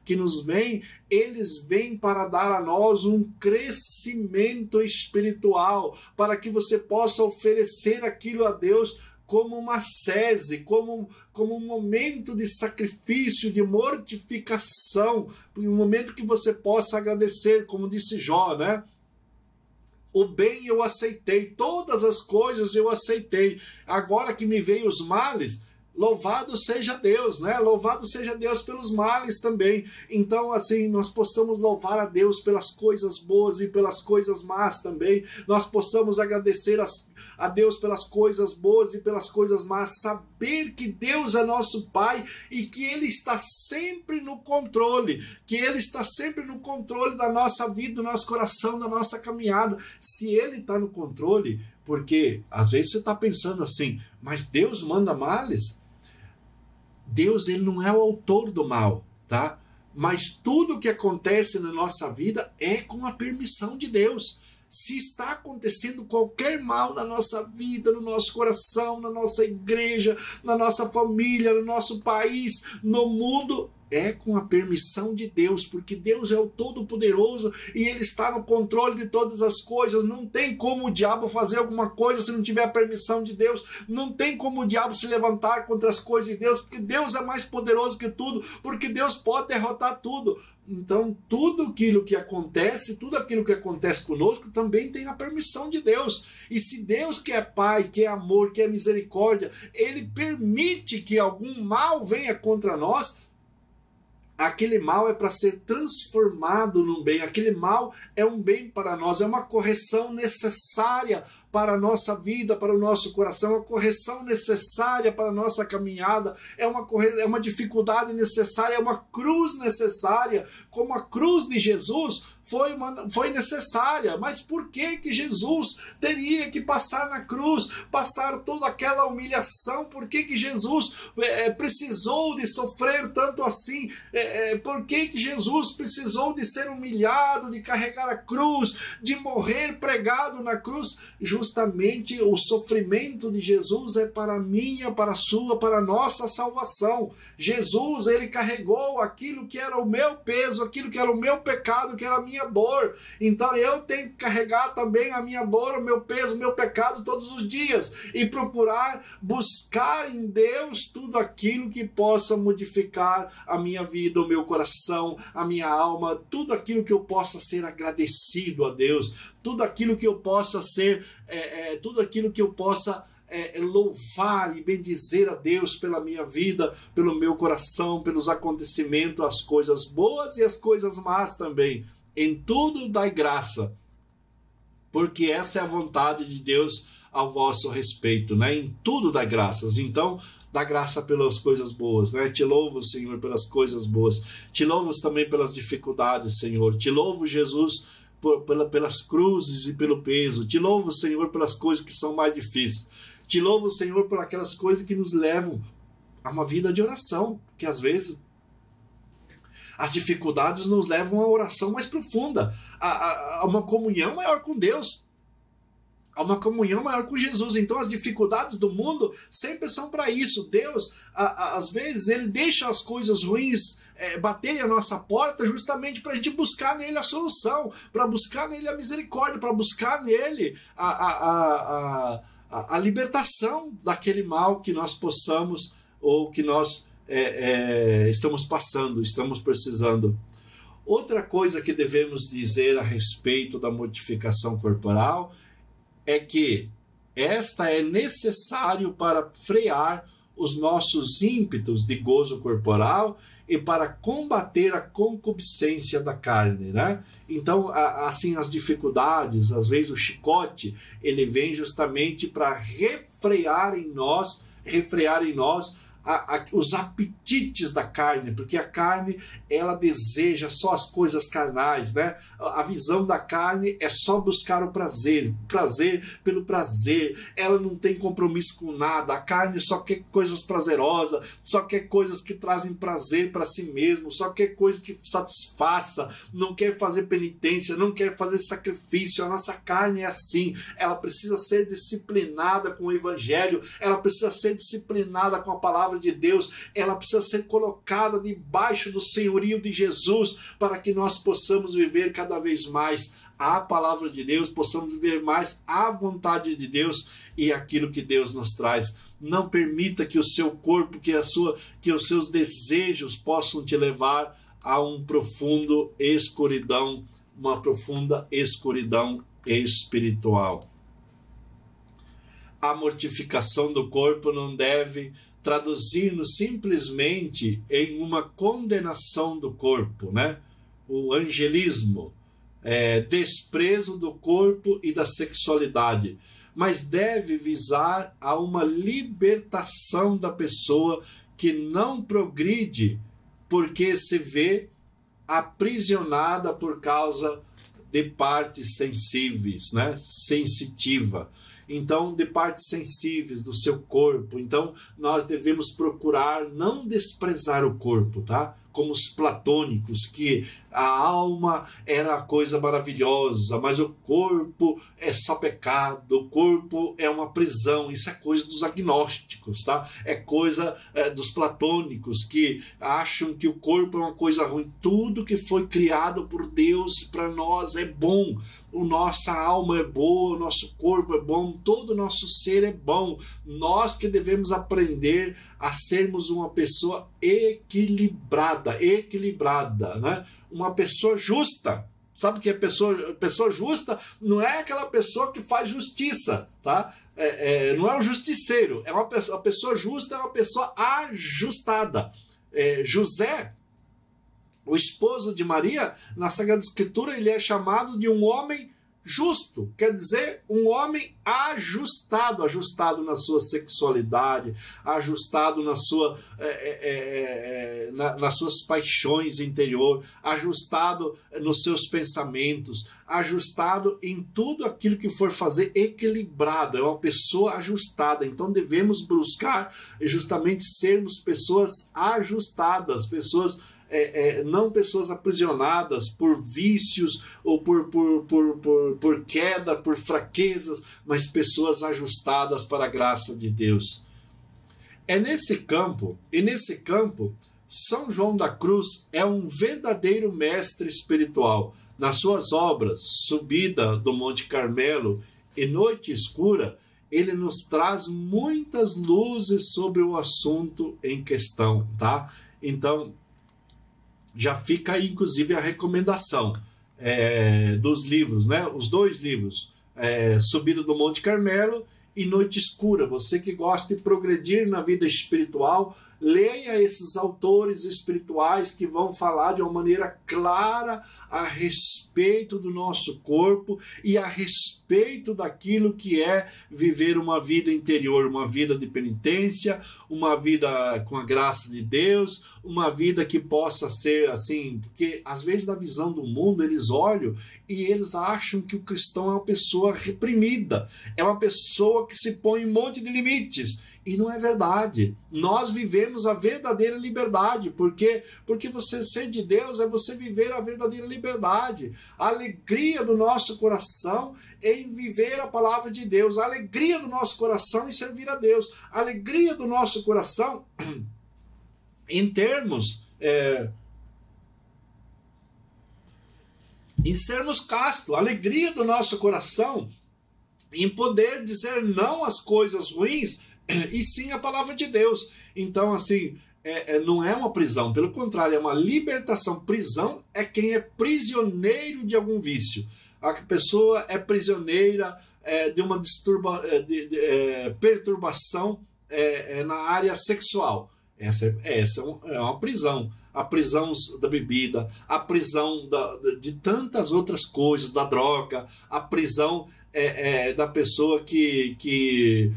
que nos vêm, eles vêm para dar a nós um crescimento espiritual, para que você possa oferecer aquilo a Deus como uma sese, como um momento de sacrifício, de mortificação, um momento que você possa agradecer, como disse Jó, né? O bem eu aceitei, todas as coisas eu aceitei, agora que me veio os males, louvado seja Deus, né? Louvado seja Deus pelos males também. Então, assim, nós possamos louvar a Deus pelas coisas boas e pelas coisas más também. Nós possamos agradecer a Deus pelas coisas boas e pelas coisas más. Saber que Deus é nosso Pai e que Ele está sempre no controle. Que Ele está sempre no controle da nossa vida, do nosso coração, da nossa caminhada. Se Ele está no controle, porque às vezes você está pensando assim, mas Deus manda males? Deus, ele não é o autor do mal, tá? Mas tudo que acontece na nossa vida é com a permissão de Deus. Se está acontecendo qualquer mal na nossa vida, no nosso coração, na nossa igreja, na nossa família, no nosso país, no mundo, é com a permissão de Deus, porque Deus é o Todo-Poderoso e Ele está no controle de todas as coisas. Não tem como o diabo fazer alguma coisa se não tiver a permissão de Deus. Não tem como o diabo se levantar contra as coisas de Deus, porque Deus é mais poderoso que tudo, porque Deus pode derrotar tudo. Então, tudo aquilo que acontece conosco, também tem a permissão de Deus. E se Deus, que é Pai, que é amor, que é misericórdia, Ele permite que algum mal venha contra nós, aquele mal é para ser transformado num bem. Aquele mal é um bem para nós, é uma correção necessária para a nossa vida, para o nosso coração, uma correção necessária para a nossa caminhada, é uma dificuldade necessária, é uma cruz necessária, como a cruz de Jesus foi necessária. Mas por que Jesus teria que passar na cruz, passar toda aquela humilhação? Por que Jesus precisou de sofrer tanto assim? Por que Jesus precisou de ser humilhado, de carregar a cruz, de morrer pregado na cruz? Justamente o sofrimento de Jesus é para a minha, para a sua, para a nossa salvação. Jesus, ele carregou aquilo que era o meu peso, aquilo que era o meu pecado, que era a minha dor. Então eu tenho que carregar também a minha dor, o meu peso, o meu pecado todos os dias e procurar buscar em Deus tudo aquilo que possa modificar a minha vida, o meu coração, a minha alma, tudo aquilo que eu possa ser agradecido a Deus, tudo aquilo que eu possa ser, tudo aquilo que eu possa louvar e bendizer a Deus pela minha vida, pelo meu coração, pelos acontecimentos, as coisas boas e as coisas más também. Em tudo dai graça, porque essa é a vontade de Deus ao vosso respeito, né? Em tudo dai graças. Então, dá graça pelas coisas boas, né? Te louvo, Senhor, pelas coisas boas. Te louvo também pelas dificuldades, Senhor. Te louvo, Jesus, pelas cruzes e pelo peso. Te louvo, Senhor, pelas coisas que são mais difíceis. Te louvo, Senhor, por aquelas coisas que nos levam a uma vida de oração, que às vezes as dificuldades nos levam a uma oração mais profunda, a uma comunhão maior com Deus, a uma comunhão maior com Jesus. Então as dificuldades do mundo sempre são para isso. Deus, às vezes, ele deixa as coisas ruins baterem a nossa porta justamente para a gente buscar nele a solução, para buscar nele a misericórdia, para buscar nele a libertação daquele mal que nós possamos ou que nós estamos passando, estamos precisando. Outra coisa que devemos dizer a respeito da mortificação corporal é que esta é necessário para frear os nossos ímpetos de gozo corporal e para combater a concupiscência da carne, né? Então, assim, as dificuldades, às vezes o chicote, ele vem justamente para refrear em nós os apetites da carne, porque a carne, ela deseja só as coisas carnais, né? A visão da carne é só buscar o prazer pelo prazer, ela não tem compromisso com nada, a carne só quer coisas prazerosas, só quer coisas que trazem prazer para si mesmo, só quer coisa que satisfaça, não quer fazer penitência, não quer fazer sacrifício. A nossa carne é assim, ela precisa ser disciplinada com o evangelho, ela precisa ser disciplinada com a palavra de Deus, ela precisa ser colocada debaixo do senhorio de Jesus, para que nós possamos viver cada vez mais a palavra de Deus, possamos viver mais a vontade de Deus e aquilo que Deus nos traz. Não permita que o seu corpo, que os seus desejos possam te levar a uma profunda escuridão espiritual. A mortificação do corpo não deve traduzir-nos simplesmente em uma condenação do corpo, né? O angelismo, desprezo do corpo e da sexualidade, mas deve visar a uma libertação da pessoa que não progride porque se vê aprisionada por causa de partes sensíveis, né? Sensitiva. Então, de partes sensíveis do seu corpo. Então, nós devemos procurar não desprezar o corpo, tá? Como os platônicos, que a alma era a coisa maravilhosa, mas o corpo é só pecado, o corpo é uma prisão. Isso é coisa dos agnósticos, tá? É coisa dos platônicos, que acham que o corpo é uma coisa ruim. Tudo que foi criado por Deus para nós é bom. Nossa alma é boa, o nosso corpo é bom, todo o nosso ser é bom. Nós que devemos aprender a sermos uma pessoa equilibrada, né? Uma pessoa justa. Sabe o que é pessoa justa? Não é aquela pessoa que faz justiça, tá? Não é um justiceiro. A pessoa justa é uma pessoa ajustada. José, o esposo de Maria, na Sagrada Escritura, ele é chamado de um homem justo, quer dizer, um homem ajustado na sua sexualidade, ajustado nas suas paixões interior, ajustado nos seus pensamentos, ajustado em tudo aquilo que for fazer, equilibrado, é uma pessoa ajustada. Então devemos buscar justamente sermos pessoas ajustadas, não pessoas aprisionadas por vícios ou por queda, por fraquezas, mas pessoas ajustadas para a graça de Deus. Nesse campo, São João da Cruz é um verdadeiro mestre espiritual. Nas suas obras, Subida do Monte Carmelo e Noite Escura, ele nos traz muitas luzes sobre o assunto em questão, tá? Então, já fica aí, inclusive, a recomendação dos livros, né? Os dois livros, Subida do Monte Carmelo e Noite Escura. Você que gosta de progredir na vida espiritual, leia esses autores espirituais que vão falar de uma maneira clara a respeito do nosso corpo e a respeito daquilo que é viver uma vida interior, uma vida de penitência, uma vida com a graça de Deus, uma vida que possa ser assim, porque às vezes na visão do mundo eles olham e eles acham que o cristão é uma pessoa reprimida, é uma pessoa que se põe em um monte de limites. E não é verdade. Nós vivemos a verdadeira liberdade, porque você ser de Deus é você viver a verdadeira liberdade. A alegria do nosso coração em viver a palavra de Deus, a alegria do nosso coração em servir a Deus, a alegria do nosso coração em termos em sermos castos, a alegria do nosso coração em poder dizer não às coisas ruins e sim a palavra de Deus. Então, assim, não é uma prisão, pelo contrário, é uma libertação. Prisão é quem é prisioneiro de algum vício. A pessoa é prisioneira de uma perturbação na área sexual. Essa é uma prisão. A prisão da bebida, a prisão de tantas outras coisas, da droga, a prisão da pessoa que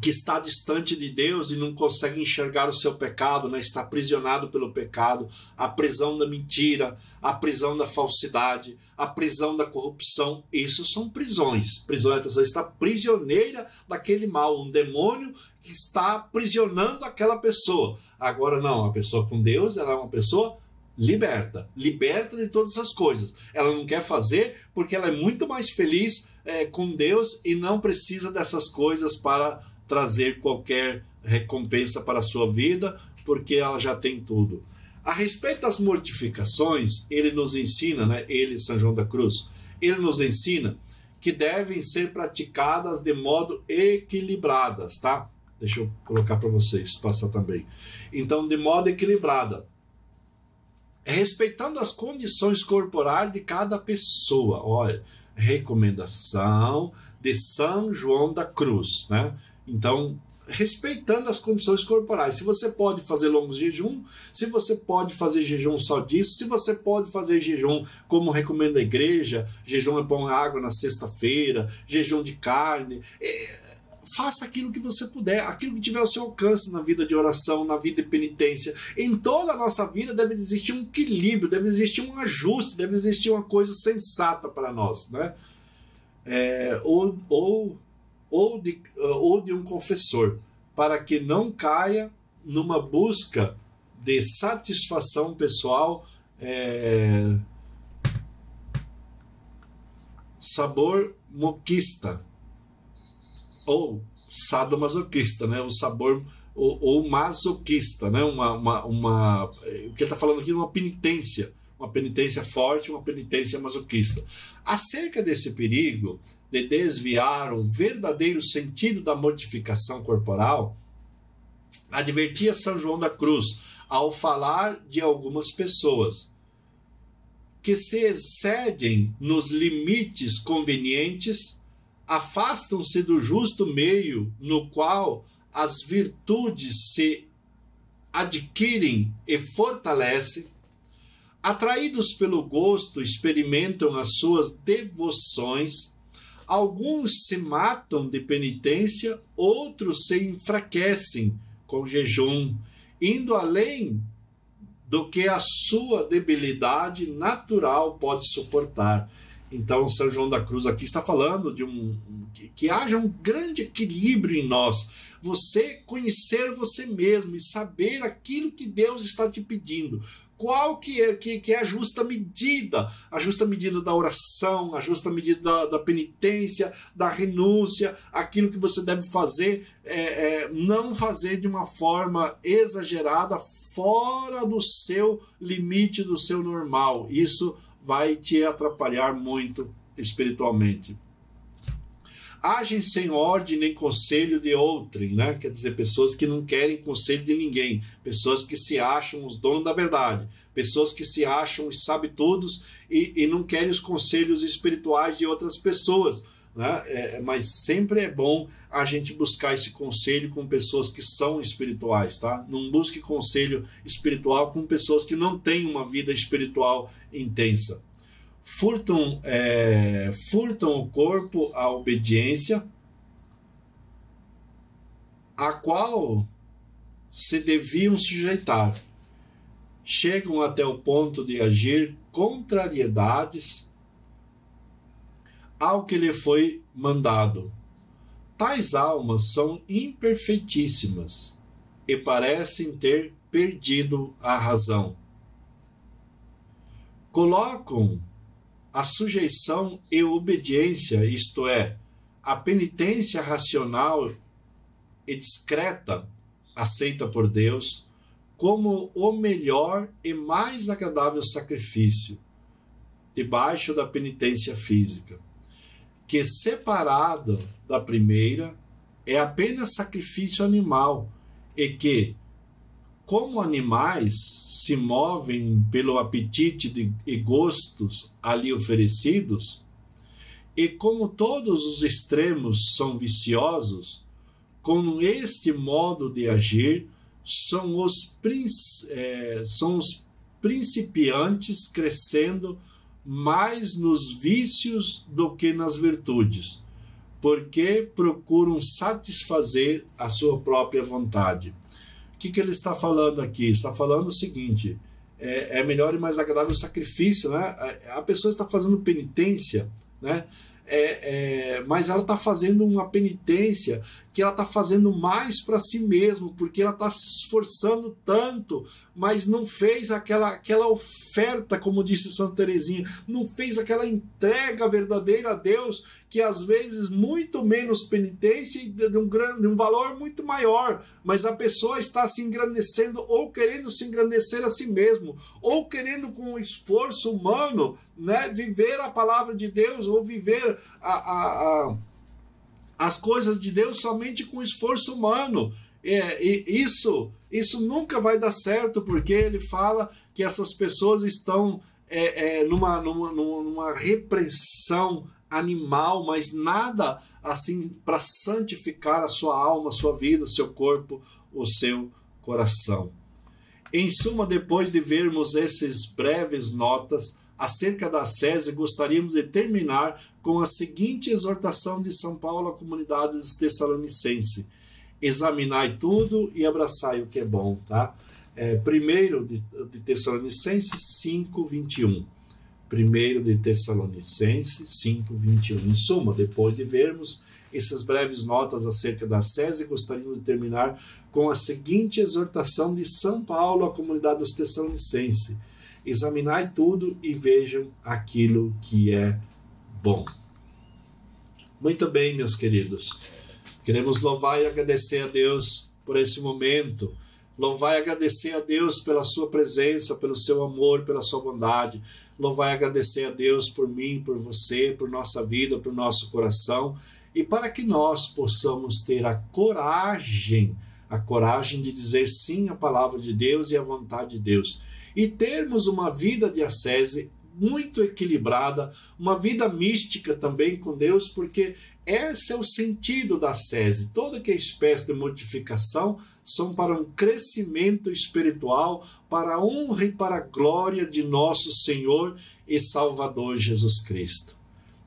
está distante de Deus e não consegue enxergar o seu pecado, né? Está aprisionado pelo pecado, a prisão da mentira, a prisão da falsidade, a prisão da corrupção. Isso são prisões. Prisão, a pessoa está prisioneira daquele mal, um demônio que está aprisionando aquela pessoa. Agora não, a pessoa com Deus, ela é uma pessoa liberta de todas as coisas. Ela não quer fazer porque ela é muito mais feliz com Deus e não precisa dessas coisas para trazer qualquer recompensa para a sua vida, porque ela já tem tudo. A respeito das mortificações, ele nos ensina, né? Ele, São João da Cruz, ele nos ensina que devem ser praticadas de modo equilibradas, tá? Deixa eu colocar para vocês, passar também. Então, de modo equilibrada, respeitando as condições corporais de cada pessoa. Olha, recomendação de São João da Cruz, né? Então, respeitando as condições corporais. Se você pode fazer longos jejum, se você pode fazer jejum só disso, se você pode fazer jejum como recomenda a igreja, jejum é pão e água na sexta-feira, jejum de carne, faça aquilo que você puder, aquilo que tiver ao seu alcance na vida de oração, na vida de penitência. Em toda a nossa vida deve existir um equilíbrio, deve existir um ajuste, deve existir uma coisa sensata para nós, né? Ou de um confessor, para que não caia numa busca de satisfação pessoal, sabor moquista, ou sadomasoquista, né? O sabor ou masoquista, né? O que ele está falando aqui é uma penitência forte, uma penitência masoquista. Acerca desse perigo de desviar o verdadeiro sentido da mortificação corporal, advertia São João da Cruz ao falar de algumas pessoas que se excedem nos limites convenientes, afastam-se do justo meio no qual as virtudes se adquirem e fortalecem, atraídos pelo gosto, experimentam as suas devoções. Alguns se matam de penitência, outros se enfraquecem com jejum, indo além do que a sua debilidade natural pode suportar. Então, São João da Cruz aqui está falando de que haja um grande equilíbrio em nós. Você conhecer você mesmo e saber aquilo que Deus está te pedindo. Qual que é a justa medida? A justa medida da oração, a justa medida da penitência, da renúncia, aquilo que você deve fazer, não fazer de uma forma exagerada, fora do seu limite, do seu normal. Isso vai te atrapalhar muito espiritualmente. Agem sem ordem nem conselho de outrem, né? Quer dizer, pessoas que não querem conselho de ninguém, pessoas que se acham os donos da verdade, pessoas que se acham os sabe-todos e não querem os conselhos espirituais de outras pessoas, né? Mas sempre é bom a gente buscar esse conselho com pessoas que são espirituais, tá? Não busque conselho espiritual com pessoas que não têm uma vida espiritual intensa. Furtam o corpo à obediência, a qual se deviam sujeitar. Chegam até o ponto de agir contrariedades ao que lhe foi mandado. Tais almas são imperfeitíssimas e parecem ter perdido a razão. Colocam a sujeição e obediência, isto é, a penitência racional e discreta, aceita por Deus, como o melhor e mais agradável sacrifício, debaixo da penitência física, que, separada da primeira, é apenas sacrifício animal, e que, como animais se movem pelo apetite e gostos ali oferecidos, e como todos os extremos são viciosos, com este modo de agir, são os principiantes crescendo mais nos vícios do que nas virtudes, porque procuram satisfazer a sua própria vontade. O que ele está falando aqui? Está falando o seguinte: é melhor e mais agradável o sacrifício, né? A pessoa está fazendo penitência, né? Mas ela está fazendo uma penitência que ela está fazendo mais para si mesmo, porque ela está se esforçando tanto, mas não fez aquela oferta, como disse Santa Teresinha, não fez aquela entrega verdadeira a Deus, que às vezes muito menos penitência e de um valor muito maior, mas a pessoa está se engrandecendo ou querendo se engrandecer a si mesmo, ou querendo com um esforço humano, né, viver a palavra de Deus, ou viver as coisas de Deus somente com esforço humano. Isso nunca vai dar certo, porque ele fala que essas pessoas estão numa repressão animal, mas nada assim para santificar a sua alma, a sua vida, o seu corpo, o seu coração. Em suma, depois de vermos essas breves notas acerca da ascese, gostaríamos de terminar com a seguinte exortação de São Paulo à comunidade dos Tessalonicenses: examinai tudo e abraçai o que é bom, tá? Primeiro de Tessalonicenses 5:21. Primeiro de Tessalonicenses 5:21. Em suma, depois de vermos essas breves notas acerca da ascese, gostaríamos de terminar com a seguinte exortação de São Paulo à comunidade dos Tessalonicenses: examinai tudo e vejam aquilo que é bom. Muito bem, meus queridos. Queremos louvar e agradecer a Deus por esse momento. Louvar e agradecer a Deus pela sua presença, pelo seu amor, pela sua bondade. Louvar e agradecer a Deus por mim, por você, por nossa vida, por nosso coração. E para que nós possamos ter a coragem de dizer sim à palavra de Deus e à vontade de Deus. E termos uma vida de ascese muito equilibrada, uma vida mística também com Deus, porque esse é o sentido da ascese. Toda que espécie de mortificação são para um crescimento espiritual, para a honra e para a glória de nosso Senhor e Salvador Jesus Cristo.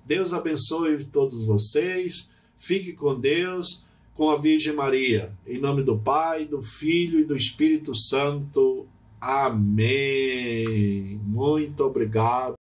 Deus abençoe todos vocês, fique com Deus, com a Virgem Maria. Em nome do Pai, do Filho e do Espírito Santo. Amém. Muito obrigado.